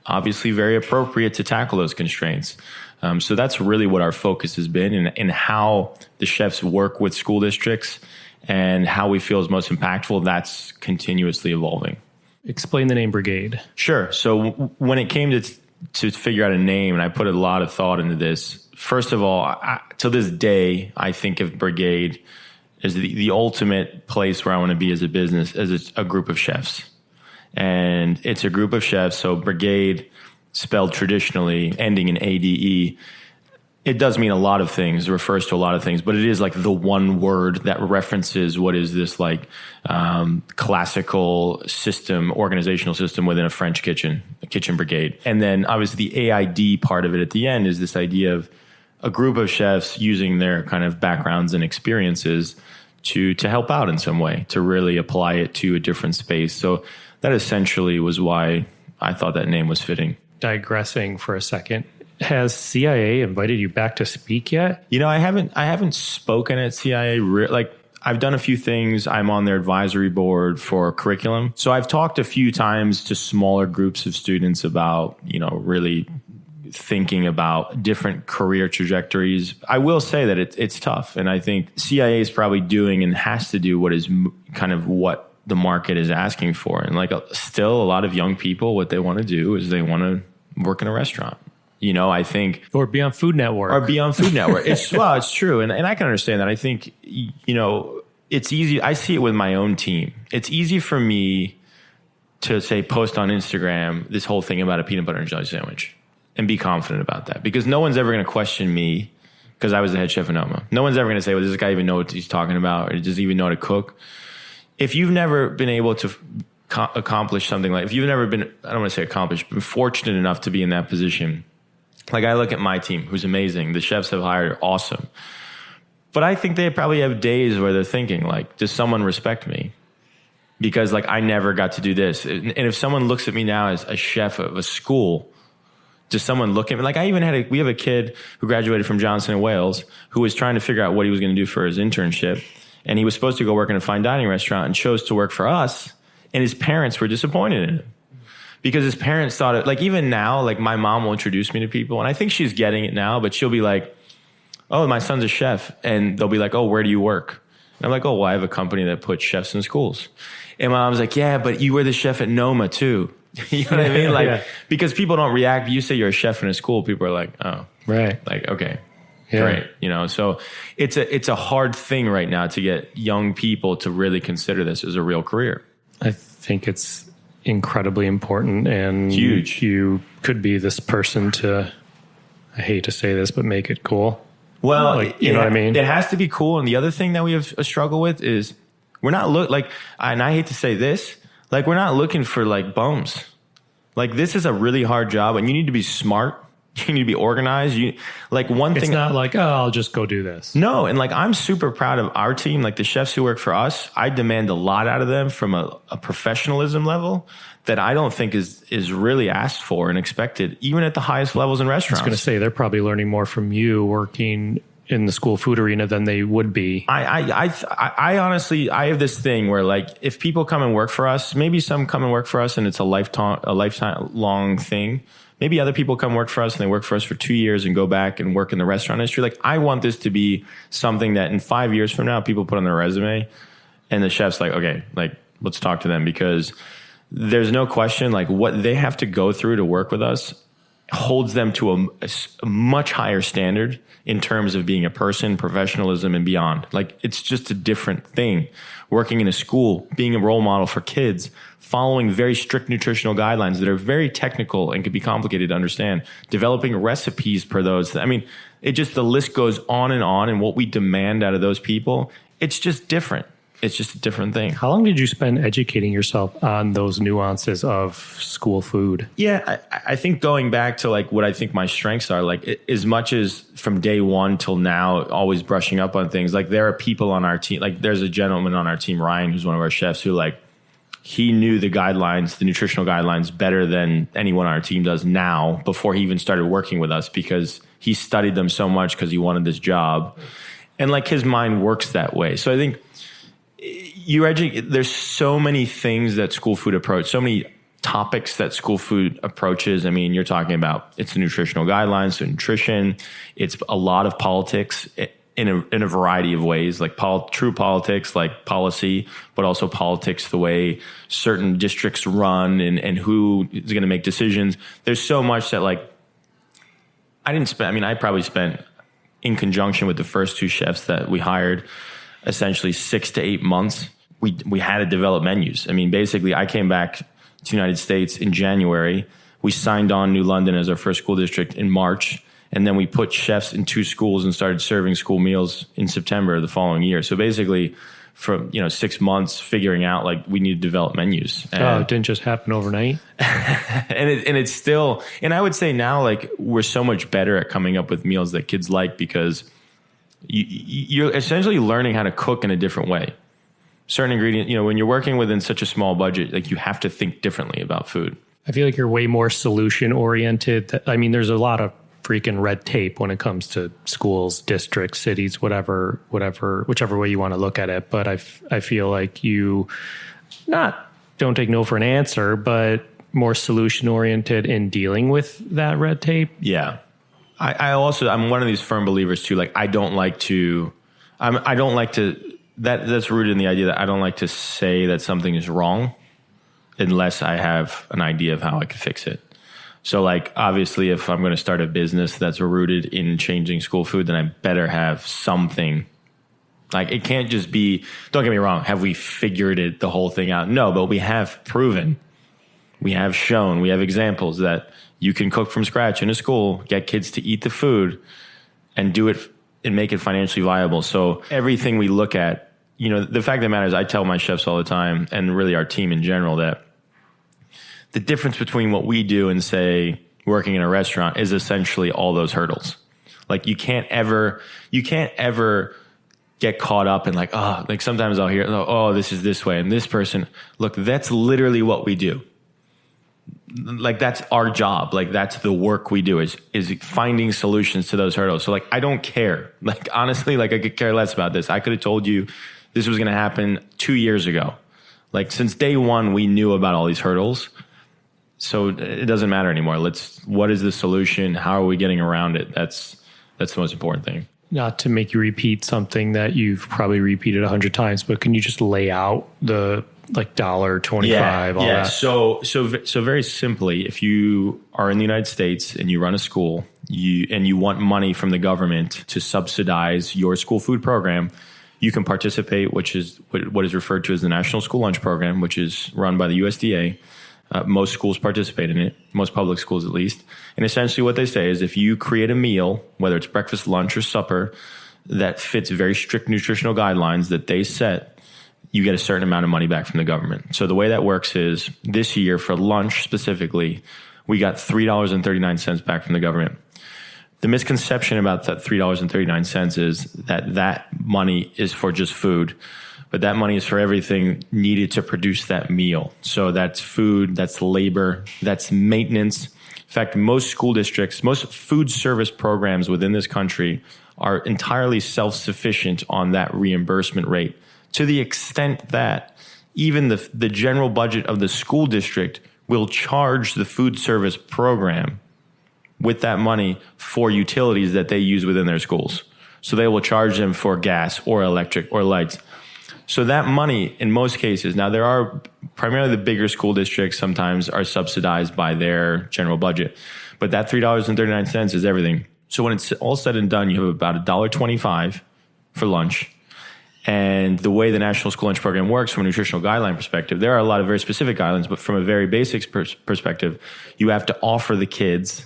obviously very appropriate to tackle those constraints. So that's really what our focus has been, in how the chefs work with school districts and how we feel is most impactful. That's continuously evolving. Explain the name Brigaid. Sure. So when it came to figure out a name, and I put a lot of thought into this, first of all, to this day, I think of Brigaid as the ultimate place where I want to be as a business, as a group of chefs. And it's a group of chefs. So Brigaid, spelled traditionally, ending in ADE, it does mean a lot of things, refers to a lot of things, but it is like the one word that references what is this like classical system, organizational system within a French kitchen, a kitchen brigade. And then obviously the AID part of it at the end is this idea of a group of chefs using their kind of backgrounds and experiences to help out in some way, to really apply it to a different space. So that essentially was why I thought that name was fitting. Digressing for a second, has CIA invited you back to speak yet? You know, I haven't spoken at CIA. Like, I've done a few things. I'm on their advisory board for curriculum. So I've talked a few times to smaller groups of students about, you know, really thinking about different career trajectories. I will say that it's tough. And I think CIA is probably doing and has to do what is kind of what the market is asking for. And like still a lot of young people, what they want to do is they want to work in a restaurant. I think, or be on Food Network, it's true. And I can understand that. I think, it's easy. I see it with my own team. It's easy for me to say, post on Instagram, this whole thing about a peanut butter and jelly sandwich and be confident about that, because no one's ever going to question me because I was the head chef of Noma. No one's ever going to say, well, does this guy even know what he's talking about? Or does he even know how to cook? If you've never been able to accomplish something like, if you've never been, I don't want to say accomplished, but fortunate enough to be in that position. Like I look at my team, who's amazing. The chefs I've hired are awesome. But I think they probably have days where they're thinking like, does someone respect me? Because like I never got to do this. And if someone looks at me now as a chef of a school, does someone look at me? Like I even we have a kid who graduated from Johnson & Wales who was trying to figure out what he was going to do for his internship. And he was supposed to go work in a fine dining restaurant and chose to work for us. And his parents were disappointed in him because his parents thought it, like even now, like my mom will introduce me to people and I think she's getting it now, but she'll be like, oh, my son's a chef. And they'll be like, oh, where do you work? And I'm like, oh, well, I have a company that puts chefs in schools. And my mom's like, yeah, but you were the chef at Noma too. You know what I mean? Like, yeah. Because people don't react. You say you're a chef in a school, people are like, oh, right. Like, okay. Yeah. Great. So it's a hard thing right now to get young people to really consider this as a real career. I think it's incredibly important and huge. You could be this person to, I hate to say this, but make it cool. Well, you know what I mean? It has to be cool. And the other thing that we have a struggle with is we're not and I hate to say this, like we're not looking for like bums. Like this is a really hard job and you need to be smart. You need to be organized. It's not like, oh, I'll just go do this. No. And like, I'm super proud of our team. Like the chefs who work for us, I demand a lot out of them from a professionalism level that I don't think is really asked for and expected, even at the highest levels in restaurants. I was going to say, they're probably learning more from you working in the school food arena than they would be. I honestly, I have this thing where like, if people come and work for us, maybe some come and work for us and it's a lifetime long thing. Maybe other people come work for us and they work for us for 2 years and go back and work in the restaurant industry. Like I want this to be something that in 5 years from now, people put on their resume and the chef's like, okay, like let's talk to them, because there's no question like what they have to go through to work with us holds them to a much higher standard in terms of being a person, professionalism, and beyond. Like it's just a different thing. Working in a school, being a role model for kids, following very strict nutritional guidelines that are very technical and can be complicated to understand, developing recipes per those. I mean, the list goes on, and what we demand out of those people, it's just different. It's just a different thing. How long did you spend educating yourself on those nuances of school food? Yeah, I think going back to like what I think my strengths are, like as much as from day one till now, always brushing up on things. Like there are people on our team, like there's a gentleman on our team, Ryan, who's one of our chefs, who like, he knew the guidelines, the nutritional guidelines better than anyone on our team does now before he even started working with us, because he studied them so much because he wanted this job. And like his mind works that way. So I think there's so many things that school food approach, so many topics that school food approaches. I mean, you're talking about, it's the nutritional guidelines, so nutrition, it's a lot of politics in a variety of ways, like true politics, like policy, but also politics, the way certain districts run and who is going to make decisions. There's so much that like, I probably spent in conjunction with the first two chefs that we hired, essentially 6 to 8 months. We had to develop menus. I mean, basically I came back to the United States in January. We signed on New London as our first school district in March. And then we put chefs in 2 schools and started serving school meals in September of the following year. So basically from 6 months figuring out like we need to develop menus. And it didn't just happen overnight. and it's still, and I would say now like we're so much better at coming up with meals that kids like, because you're essentially learning how to cook in a different way. Certain ingredients, when you're working within such a small budget, like you have to think differently about food. I feel like you're way more solution oriented. I mean, there's a lot of freaking red tape when it comes to schools, districts, cities, whichever way you want to look at it. But I feel like you don't take no for an answer, but more solution oriented in dealing with that red tape. Yeah. I'm one of these firm believers too. Like, I don't like to, that's rooted in the idea that I don't like to say that something is wrong unless I have an idea of how I could fix it. So like, obviously, if I'm going to start a business that's rooted in changing school food, then I better have something. Like, it can't just be, don't get me wrong, have we figured the whole thing out? No, but we have proven, we have shown, we have examples that you can cook from scratch in a school, get kids to eat the food, and do it and make it financially viable. So everything we look at, you know, the fact that matters, I tell my chefs all the time, and really our team in general, that the difference between what we do and, say, working in a restaurant is essentially all those hurdles. Like, you can't ever get caught up in like, oh, like sometimes I'll hear, oh, this is this way, and this person, look, that's literally what we do. Like, that's our job. Like, that's the work we do is finding solutions to those hurdles. So like, I don't care. Like, honestly, like, I could care less about this. I could have told you this was going to happen 2 years ago. Like, since day one, we knew about all these hurdles. So it doesn't matter anymore. What is the solution? How are we getting around it? That's the most important thing. Not to make you repeat something that you've probably repeated 100 times, but can you just lay out the like $1.25, all that? So very simply, if you are in the United States and you run a school, you want money from the government to subsidize your school food program, you can participate, which is what is referred to as the National School Lunch Program, which is run by the USDA. Most schools participate in it, most public schools at least. And essentially what they say is, if you create a meal, whether it's breakfast, lunch, or supper, that fits very strict nutritional guidelines that they set, you get a certain amount of money back from the government. So the way that works is, this year for lunch specifically, we got $3.39 back from the government. The misconception about that $3.39 is that money is for just food. But that money is for everything needed to produce that meal. So that's food, that's labor, that's maintenance. In fact, most school districts, most food service programs within this country are entirely self-sufficient on that reimbursement rate, to the extent that even the general budget of the school district will charge the food service program with that money for utilities that they use within their schools. So they will charge them for gas or electric or lights. So that money, in most cases, now there are primarily the bigger school districts sometimes are subsidized by their general budget, but that $3.39 is everything. So when it's all said and done, you have about $1.25 for lunch. And the way the National School Lunch Program works from a nutritional guideline perspective, there are a lot of very specific guidelines, but from a very basic perspective, you have to offer the kids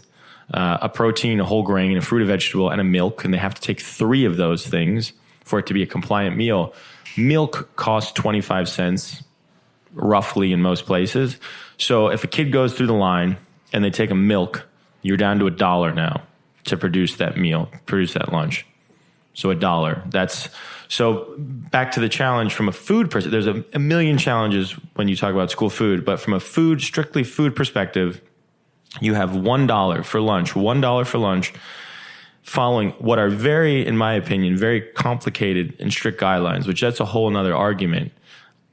a protein, a whole grain, a fruit, a vegetable, and a milk, and they have to take 3 of those things for it to be a compliant meal. Milk costs 25 cents roughly in most places. So if a kid goes through the line and they take a milk, you're down to $1 now to produce that meal, produce that lunch. So $1. So back to the challenge from a food perspective. There's a million challenges when you talk about school food, but from a strictly food perspective, you have $1 for lunch, $1 for lunch, following what are very, in my opinion, very complicated and strict guidelines, which that's a whole nother argument.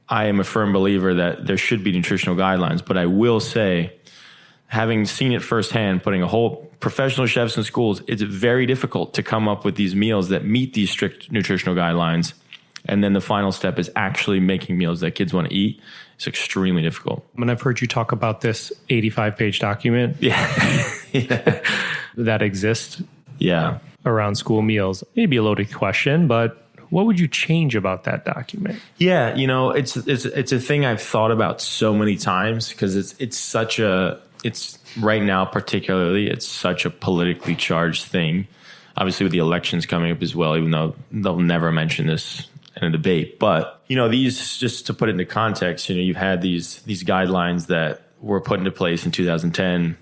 I am a firm believer that there should be nutritional guidelines, but I will say, having seen it firsthand, putting a whole professional chefs in schools, it's very difficult to come up with these meals that meet these strict nutritional guidelines. And then the final step is actually making meals that kids want to eat. It's extremely difficult. And I've heard you talk about this 85-page document that exists. Yeah. Around school meals. Maybe a loaded question, but what would you change about that document? Yeah, you know, it's a thing I've thought about so many times, because it's right now particularly, it's such a politically charged thing. Obviously with the elections coming up as well, even though they'll never mention this in a debate. But, you know, these, just to put it into context, you know, you've had these guidelines that were put into place in 2010.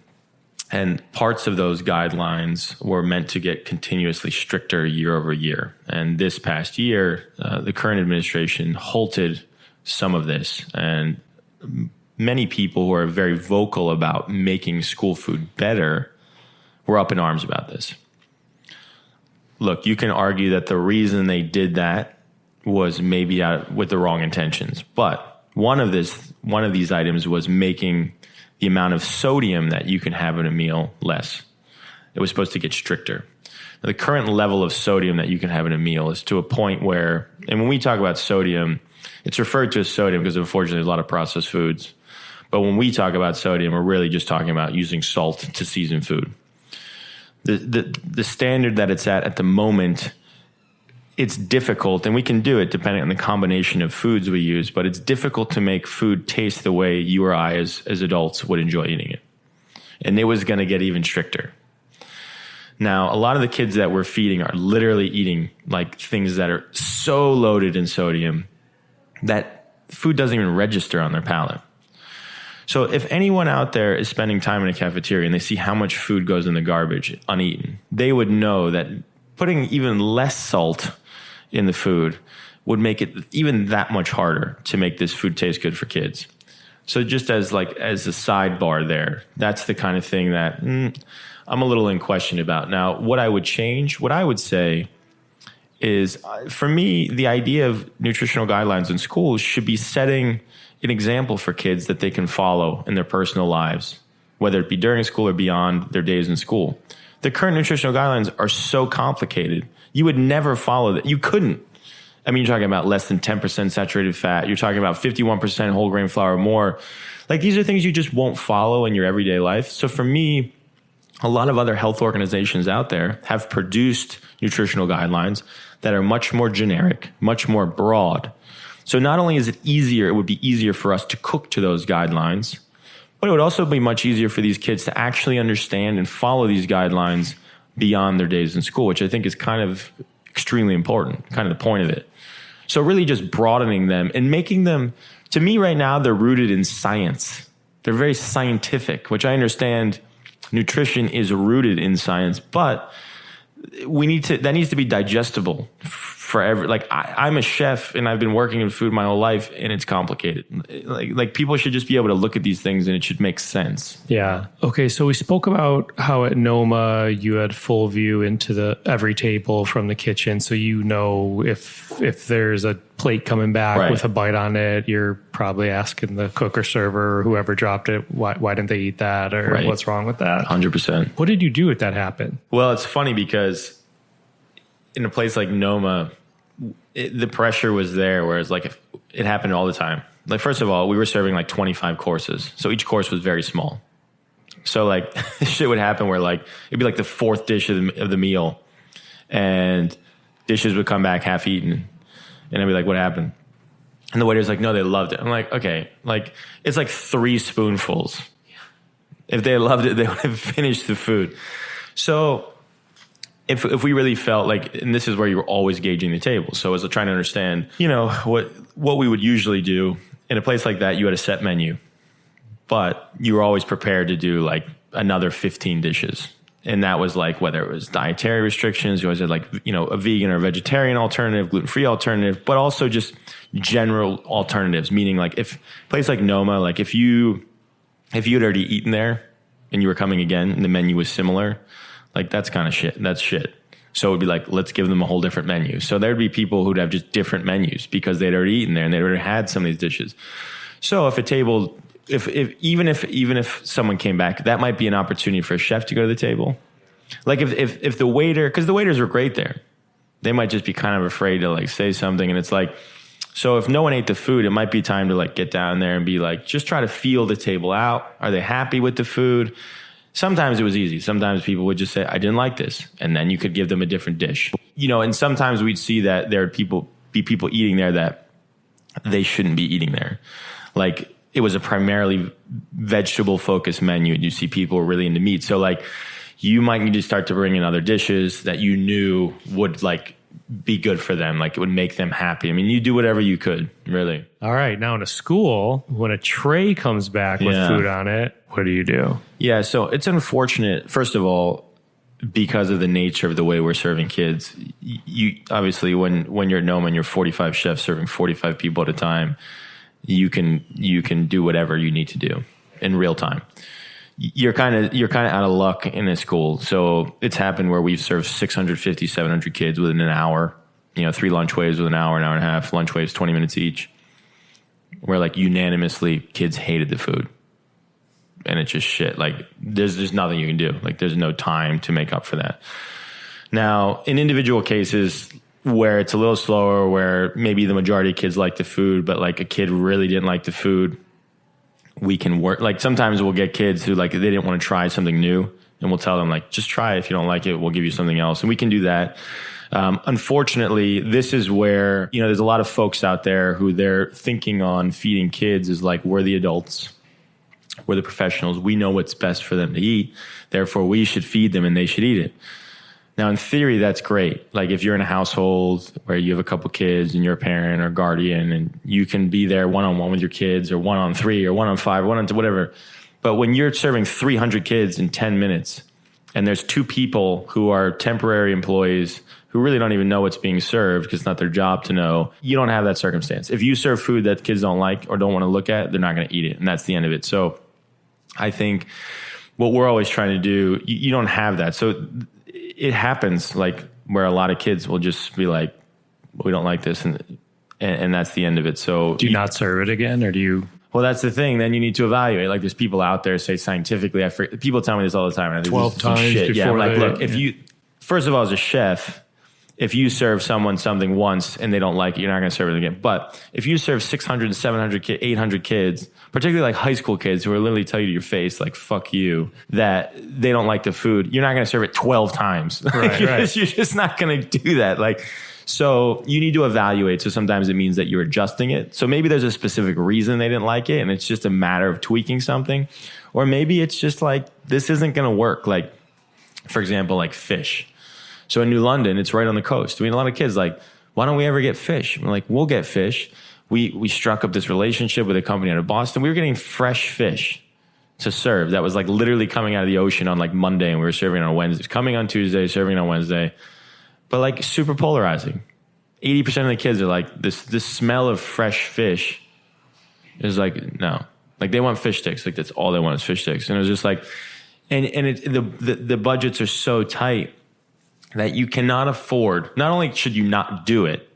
And parts of those guidelines were meant to get continuously stricter year over year. And this past year, the current administration halted some of this. And many people who are very vocal about making school food better were up in arms about this. Look, you can argue that the reason they did that was maybe with the wrong intentions. But one of these items was making the amount of sodium that you can have in a meal less. It was supposed to get stricter. Now, the current level of sodium that you can have in a meal is to a point where, and when we talk about sodium, it's referred to as sodium because unfortunately there's a lot of processed foods. But when we talk about sodium, we're really just talking about using salt to season food. The standard that it's at the moment, it's difficult, and we can do it depending on the combination of foods we use, but it's difficult to make food taste the way you or I as adults would enjoy eating it. And it was going to get even stricter. Now, a lot of the kids that we're feeding are literally eating like things that are so loaded in sodium that food doesn't even register on their palate. So if anyone out there is spending time in a cafeteria and they see how much food goes in the garbage uneaten, they would know that putting even less salt in the food would make it even that much harder to make this food taste good for kids. So just as a sidebar there, that's the kind of thing that I'm a little in question about. Now, what I would change, what I would say is, for me, the idea of nutritional guidelines in schools should be setting an example for kids that they can follow in their personal lives, whether it be during school or beyond their days in school. The current nutritional guidelines are so complicated. You would never follow that. You couldn't. I mean, you're talking about less than 10% saturated fat. You're talking about 51% whole grain flour or more. Like, these are things you just won't follow in your everyday life. So for me, a lot of other health organizations out there have produced nutritional guidelines that are much more generic, much more broad. So not only is it easier, it would be easier for us to cook to those guidelines, but it would also be much easier for these kids to actually understand and follow these guidelines beyond their days in school, which I think is kind of extremely important, kind of the point of it. So really just broadening them and making them, to me right now, they're rooted in science. They're very scientific, which I understand nutrition is rooted in science, but that needs to be digestible for I'm a chef and I've been working in food my whole life, and it's complicated. Like people should just be able to look at these things and it should make sense. Yeah. Okay. So we spoke about how at Noma you had full view into every table from the kitchen. So if there's a plate coming back with a bite on it, you're probably asking the cook or server or whoever dropped it, why didn't they eat that, or what's wrong with that? 100%. What did you do if that happened? Well, it's funny because in a place like Noma, the pressure was there, whereas if it happened all the time. Like, first of all, we were serving 25 courses. So each course was very small. So shit would happen where it'd be the fourth dish of the meal, and dishes would come back half eaten. And I'd be like, what happened? And the waiter's like, no, they loved it. I'm like, okay, it's 3 spoonfuls. If they loved it, they would have finished the food. So if we really felt and this is where you were always gauging the table. So as trying to understand, what we would usually do in a place like that, you had a set menu, but you were always prepared to do another 15 dishes. And that was whether it was dietary restrictions, you always had a vegan or vegetarian alternative, gluten-free alternative, but also just general alternatives. Meaning if a place like Noma, if you had already eaten there and you were coming again and the menu was similar, that's kind of shit. That's shit. So it would be let's give them a whole different menu. So there'd be people who'd have just different menus because they'd already eaten there and they'd already had some of these dishes. So if a table, even if someone came back, that might be an opportunity for a chef to go to the table. If the waiter, because the waiters were great there, they might just be kind of afraid to say something. And it's so if no one ate the food, it might be time to get down there and be just try to feel the table out. Are they happy with the food? Sometimes it was easy. Sometimes people would just say, I didn't like this. And then you could give them a different dish. And sometimes we'd see that there would be people eating there that they shouldn't be eating there. It was a primarily vegetable focused menu, and you see people were really into meat. So you might need to start to bring in other dishes that you knew would be good for them. It would make them happy. I mean, you do whatever you could, really. All right. Now in a school, when a tray comes back with food on it, what do you do? Yeah. So it's unfortunate, first of all, because of the nature of the way we're serving kids. You obviously, when you're at Noma and you're 45 chefs serving 45 people at a time, you can do whatever you need to do in real time. You're kind of out of luck in a school. So it's happened where we've served 650, 700 kids within an hour, 3 lunch waves with an hour and a half, lunch waves, 20 minutes each. where like unanimously kids hated the food. And it's just shit. Like there's nothing you can do. Like there's no time to make up for that. Now, in individual cases where it's a little slower, where maybe the majority of kids like the food, but like a kid really didn't like the food, we can work. Like sometimes we'll get kids who like, they didn't want to try something new, and we'll tell them like, just try it. If you don't like it, we'll give you something else. And we can do that. Unfortunately, this is where, there's a lot of folks out there who they're thinking on feeding kids is like, we're the adults. We're the professionals. We know what's best for them to eat. Therefore, we should feed them and they should eat it. Now, in theory, that's great. Like if you're in a household where you have a couple kids and you're a parent or guardian and you can be there one-on-one with your kids or 1-on-3 or 1-on-5 or 1-on-2, whatever. But when you're serving 300 kids in 10 minutes and there's 2 people who are temporary employees who really don't even know what's being served because it's not their job to know, you don't have that circumstance. If you serve food that kids don't like or don't want to look at, they're not going to eat it. And that's the end of it. So I think what we're always trying to do, you don't have that. So it happens like where a lot of kids will just be like, we don't like this. And that's the end of it. So do you not serve it again, or do you? Well, that's the thing. Then you need to evaluate. Like there's people out there say scientifically, people tell me this all the time. And I think 12 times shit. Yeah, like, look, first of all, as a chef, if you serve someone something once and they don't like it, you're not going to serve it again. But if you serve 600, 700, 800 kids, particularly like high school kids who are literally tell you to your face, like, fuck you, that they don't like the food, you're not going to serve it 12 times. Right, you're just not going to do that. Like, so you need to evaluate. So sometimes it means that you're adjusting it. So maybe there's a specific reason they didn't like it and it's just a matter of tweaking something. Or maybe it's just like, this isn't going to work. Like, for example, like fish. So in New London, it's right on the coast. I mean, a lot of kids like, why don't we ever get fish? We're like, we'll get fish. We struck up this relationship with a company out of Boston. We were getting fresh fish to serve. That was like literally coming out of the ocean on like Monday, and we were serving it on Wednesday. Coming on Tuesday, serving it on Wednesday. But like super polarizing. 80% of the kids are like, this smell of fresh fish is like, no. Like they want fish sticks. Like that's all they want is fish sticks. And it was just like, the budgets are so tight that you cannot afford. Not only should you not do it,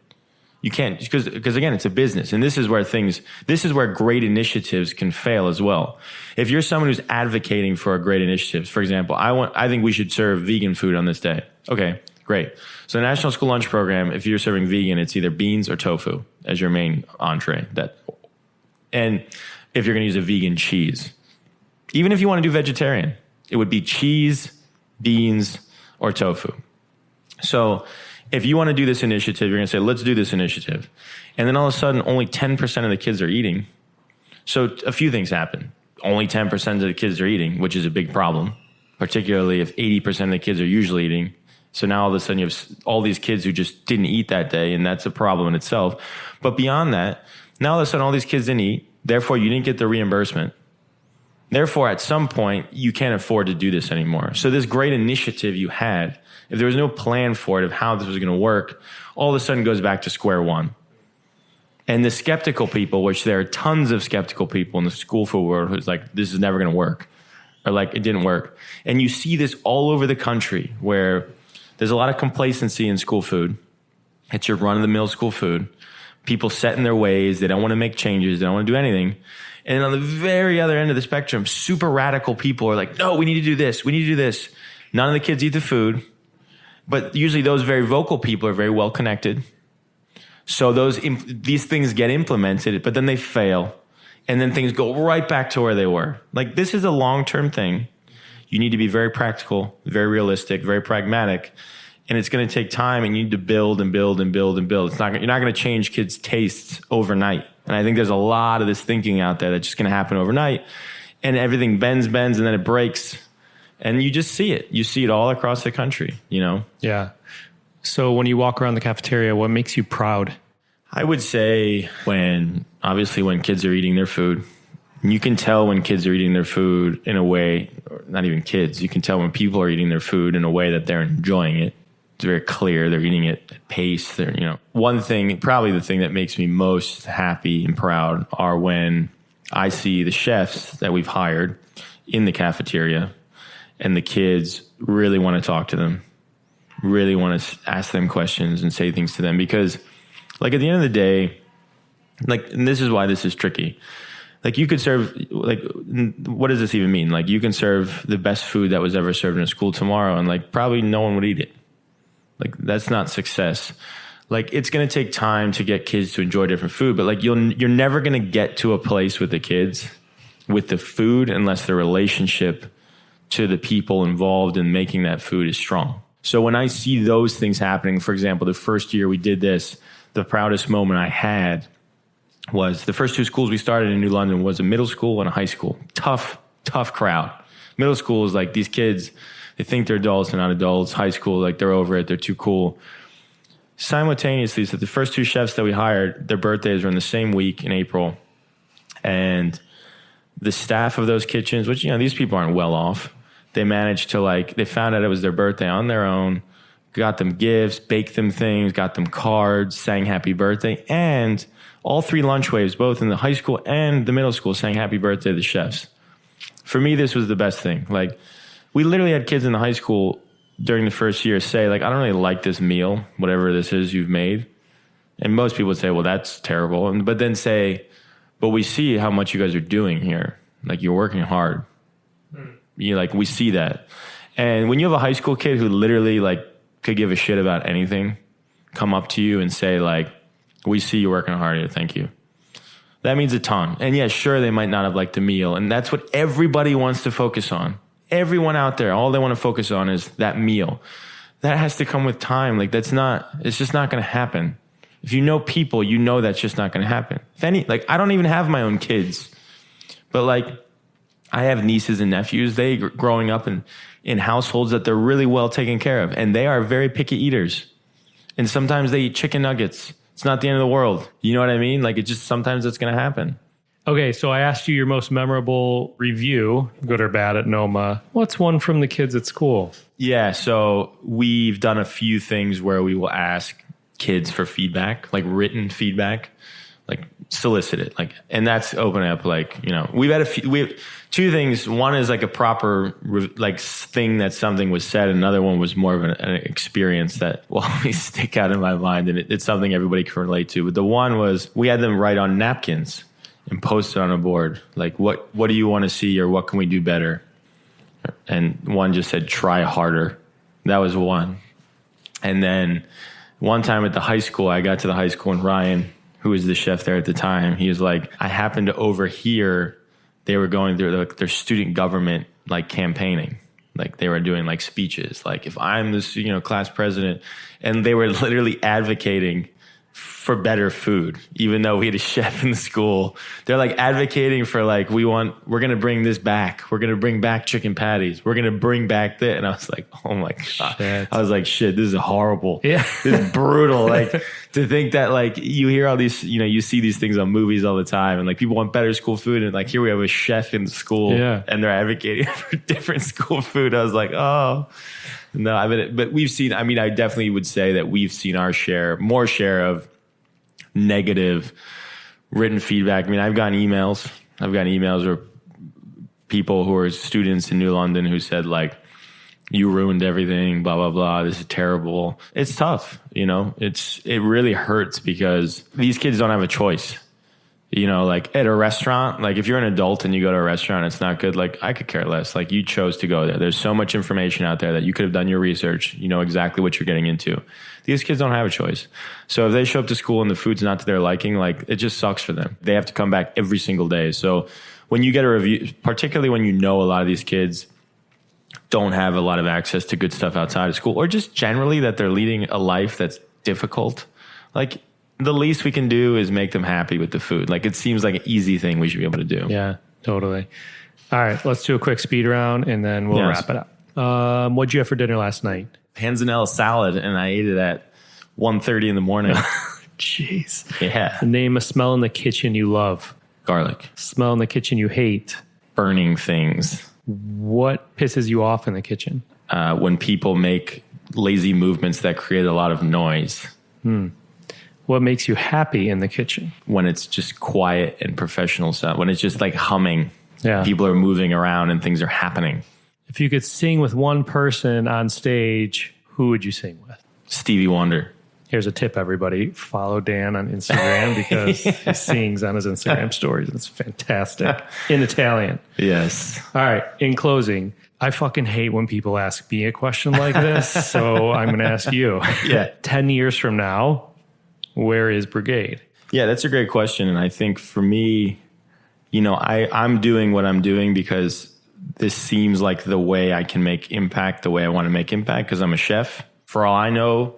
you can't, because again, it's a business. And this is where great initiatives can fail as well. If you're someone who's advocating for a great initiative, for example, I think we should serve vegan food on this day. Okay, great. So the National School Lunch Program, if you're serving vegan, it's either beans or tofu as your main entree. And if you're going to use a vegan cheese, even if you want to do vegetarian, it would be cheese, beans, or tofu. So if you want to do this initiative, you're going to say, let's do this initiative. And then all of a sudden, only 10% of the kids are eating. So a few things happen. Only 10% of the kids are eating, which is a big problem, particularly if 80% of the kids are usually eating. So now all of a sudden you have all these kids who just didn't eat that day, and that's a problem in itself. But beyond that, now all of a sudden all these kids didn't eat. Therefore, you didn't get the reimbursement. Therefore, at some point, you can't afford to do this anymore. So this great initiative you had, if there was no plan for it of how this was going to work, all of a sudden goes back to square one. And the skeptical people, which there are tons of skeptical people in the school food world who's like, this is never going to work. Or like, it didn't work. And you see this all over the country where there's a lot of complacency in school food. It's your run-of-the-mill school food. People set in their ways. They don't want to make changes. They don't want to do anything. And on the very other end of the spectrum, super radical people are like, no, we need to do this. We need to do this. None of the kids eat the food. But usually those very vocal people are very well connected. So these things get implemented, but then they fail. And then things go right back to where they were. Like, this is a long-term thing. You need to be very practical, very realistic, very pragmatic. And it's going to take time, and you need to build and build and build and build. You're not going to change kids' tastes overnight. And I think there's a lot of this thinking out there that's just going to happen overnight. And everything bends, and then it breaks. And you just see it. You see it all across the country, you know? Yeah. So when you walk around the cafeteria, what makes you proud? I would say obviously when kids are eating their food. You can tell when kids are eating their food in a way, or not even kids, you can tell when people are eating their food in a way that they're enjoying it. It's very clear. They're eating it at pace. One thing, probably the thing that makes me most happy and proud are when I see the chefs that we've hired in the cafeteria and the kids really want to talk to them, really want to ask them questions and say things to them. Because like at the end of the day, Like, and this is why this is tricky. Like, you could serve, like, what does this even mean? Like, you can serve the best food that was ever served in a school tomorrow, and like probably no one would eat it. Like, that's not success. Like, it's going to take time to get kids to enjoy different food, but like, you're never going to get to a place with the kids with the food unless the relationship to the people involved in making that food is strong. So when I see those things happening, for example, the first year we did this, the proudest moment I had was the first two schools we started in New London was a middle school and a high school. Tough crowd. Middle school is like, these kids, they think they're adults, they're not adults. High school, like, they're over it, they're too cool. Simultaneously, so the first two chefs that we hired, their birthdays were in the same week in April. And the staff of those kitchens, which, these people aren't well off, they managed to, like, they found out it was their birthday on their own, got them gifts, baked them things, got them cards, sang happy birthday. And all three lunch waves, both in the high school and the middle school, sang happy birthday to the chefs. For me, this was the best thing. Like, we literally had kids in the high school during the first year say, like, I don't really like this meal, whatever this is you've made. And most people would say, well, that's terrible. But then say, but we see how much you guys are doing here. Like, you're working hard. We see that. And when you have a high school kid who literally, like, could give a shit about anything, come up to you and say, like, we see you working hard here, thank you. That means a ton. And yeah, sure, they might not have liked the meal. And that's what everybody wants to focus on. Everyone out there, all they want to focus on is that meal. That has to come with time. Like, it's just not going to happen. If you know people, you know that's just not going to happen. I don't even have my own kids, but like, I have nieces and nephews. They growing up in households that they're really well taken care of, and they are very picky eaters. And sometimes they eat chicken nuggets. It's not the end of the world. You know what I mean? Like, sometimes it's going to happen. Okay, so I asked you your most memorable review, good or bad, at Noma. What's one from the kids at school? Yeah, so we've done a few things where we will ask kids for feedback, like written feedback, like solicit it. Like, and that's opening up, like, we have two things. One is like a proper like thing that something was said. Another one was more of an experience that will always stick out in my mind, and it's something everybody can relate to. But the one was, we had them write on napkins and post it on a board. Like, what do you want to see, or what can we do better? And one just said, try harder. That was one. And then one time at the high school, I got to the high school, and Ryan, who was the chef there at the time, he was like, I happened to overhear they were going through their student government, like, campaigning. Like, they were doing like speeches, like, if I'm this, class president, and they were literally advocating for better food, even though we had a chef in the school. They're like advocating for, like, we're going to bring this back. We're going to bring back chicken patties. We're going to bring back that. And I was like, oh my God. Shit. I was like, shit, this is horrible. Yeah. This is brutal. Like, to think that, like, you hear all these, you see these things on movies all the time, and like, people want better school food. And like, here we have a chef in the school, and they're advocating for different school food. I was like, oh no, but we've seen, I definitely would say that we've seen our more share of negative written feedback. I've gotten emails where people who are students in New London who said, like, you ruined everything, blah, blah, blah. This is terrible. It's tough. It really hurts because these kids don't have a choice. Like, at a restaurant, like, if you're an adult and you go to a restaurant, it's not good. Like, I could care less. Like, you chose to go there. There's so much information out there that you could have done your research. You know exactly what you're getting into. These kids don't have a choice. So if they show up to school and the food's not to their liking, like, it just sucks for them. They have to come back every single day. So when you get a review, particularly when a lot of these kids don't have a lot of access to good stuff outside of school, or just generally that they're leading a life that's difficult, like, the least we can do is make them happy with the food. Like, it seems like an easy thing we should be able to do. Yeah, totally. All right, let's do a quick speed round, and then we'll wrap it up. What'd you have for dinner last night? Panzanella salad, and I ate it at 1:30 in the morning. Jeez. Yeah. Name a smell in the kitchen you love. Garlic. Smell in the kitchen you hate. Burning things. What pisses you off in the kitchen? When people make lazy movements that create a lot of noise. What makes you happy in the kitchen? When it's just quiet and professional sound. When it's just like humming. Yeah. People are moving around and things are happening. If you could sing with one person on stage, who would you sing with? Stevie Wonder. Here's a tip, everybody. Follow Dan on Instagram because he sings on his Instagram stories. It's fantastic. In Italian. Yes. All right. In closing, I fucking hate when people ask me a question like this. So I'm going to ask you. Yeah. 10 years from now, where is Brigaid? Yeah, that's a great question. And I think for me, you know, I'm doing what I'm doing because this seems like the way I can make impact, the way I want to make impact, because I'm a chef. For all I know,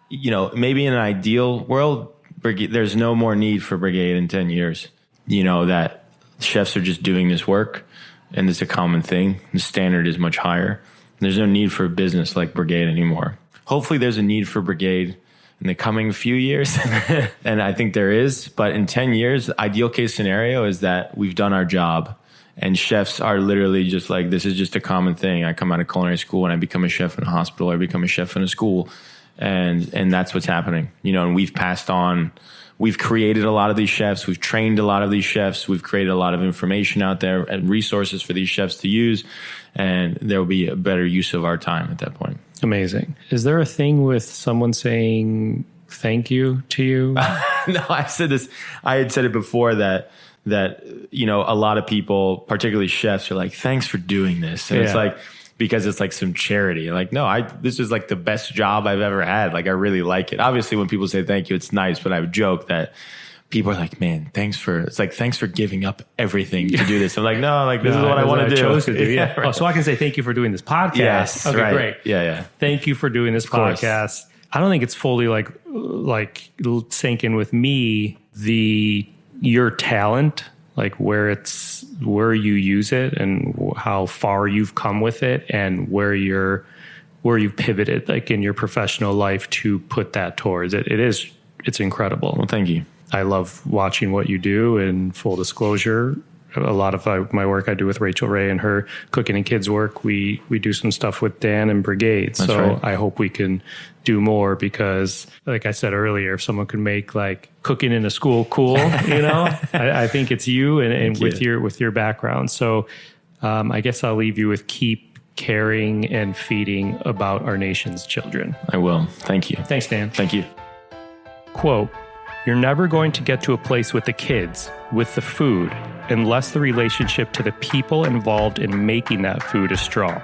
you know, maybe in an ideal world, there's no more need for Brigaid in 10 years. You know, that chefs are just doing this work and it's a common thing. The standard is much higher. There's no need for a business like Brigaid anymore. Hopefully there's a need for Brigaid in the coming few years. And I think there is. But in 10 years, the ideal case scenario is that we've done our job. And chefs are literally just like, this is just a common thing. I come out of culinary school and I become a chef in a hospital, or I become a chef in a school. And that's what's happening, you know, and we've passed on, we've created a lot of these chefs. We've trained a lot of these chefs. We've created a lot of information out there and resources for these chefs to use. And there will be a better use of our time at that point. Amazing. Is there a thing with someone saying thank you to you? No, I said this. I had said it before that, you know, a lot of people, particularly chefs, are like, thanks for doing this. And it's like, because it's like some charity. Like, no, this is like the best job I've ever had. Like, I really like it. Obviously, when people say thank you, it's nice, but I would joke that people are like, man, thanks for giving up everything to do this. I'm like, no, like, this is what I want to do. Chose to do. Yeah. Right. Oh, so I can say thank you for doing this podcast. Yes. Okay, right. Great. Yeah. Thank you for doing this podcast. I don't think it's fully like sink in with me, your talent, like where you use it and how far you've come with it and where you've pivoted like in your professional life to put that towards it. It's incredible. Well, thank you. I love watching what you do, and full disclosure, a lot of my work I do with Rachel Ray and her cooking and kids work. We do some stuff with Dan and Brigaid. That's so right. I hope we can do more because, like I said earlier, if someone could make like cooking in a school cool, you know, I think it's you and with your background. So I guess I'll leave you with keep caring and feeding about our nation's children. I will. Thank you. Thanks, Dan. Thank you. Quote, "You're never going to get to a place with the kids, with the food, unless the relationship to the people involved in making that food is strong."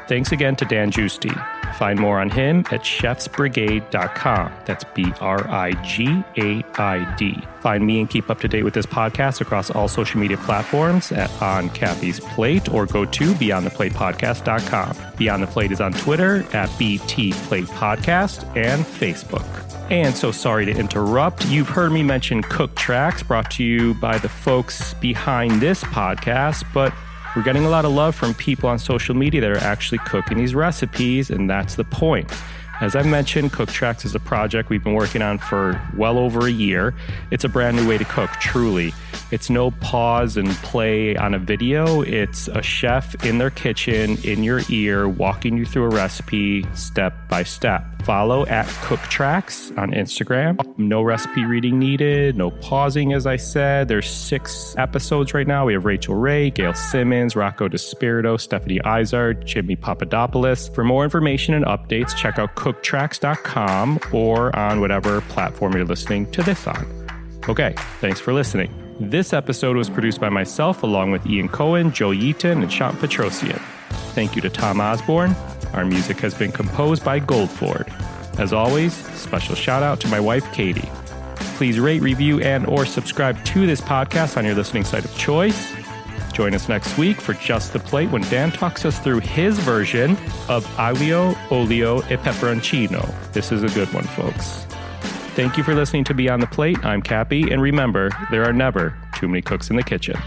Thanks again to Dan Giusti. Find more on him at chefsbrigade.com. That's BRIGAID. Find me and keep up to date with this podcast across all social media platforms at On Cappy's Plate, or go to beyondtheplatepodcast.com. Beyond the Plate is on Twitter at BT Plate Podcast and Facebook. And so sorry to interrupt. You've heard me mention Cook Tracks, brought to you by the folks behind this podcast, but we're getting a lot of love from people on social media that are actually cooking these recipes, and that's the point. As I mentioned, Cook Tracks is a project we've been working on for well over a year. It's a brand new way to cook, truly. It's no pause and play on a video. It's a chef in their kitchen, in your ear, walking you through a recipe step by step. Follow at Cook Tracks on Instagram. No recipe reading needed, no pausing, as I said. There's 6 episodes right now. We have Rachel Ray, Gail Simmons, Rocco DeSpirito, Stephanie Izard, Jimmy Papadopoulos. For more information and updates, check out cooktracks.com or on whatever platform you're listening to this on. Okay, thanks for listening. This episode was produced by myself, along with Ian Cohen, Joe Yeaton, and Sean Petrosian. Thank you to Tom Osborne. Our music has been composed by Goldford. As always, special shout out to my wife, Katie. Please rate, review, and or subscribe to this podcast on your listening site of choice. Join us next week for Just the Plate when Dan talks us through his version of aglio, olio, e peperoncino. This is a good one, folks. Thank you for listening to Beyond the Plate. I'm Cappy, and remember, there are never too many cooks in the kitchen.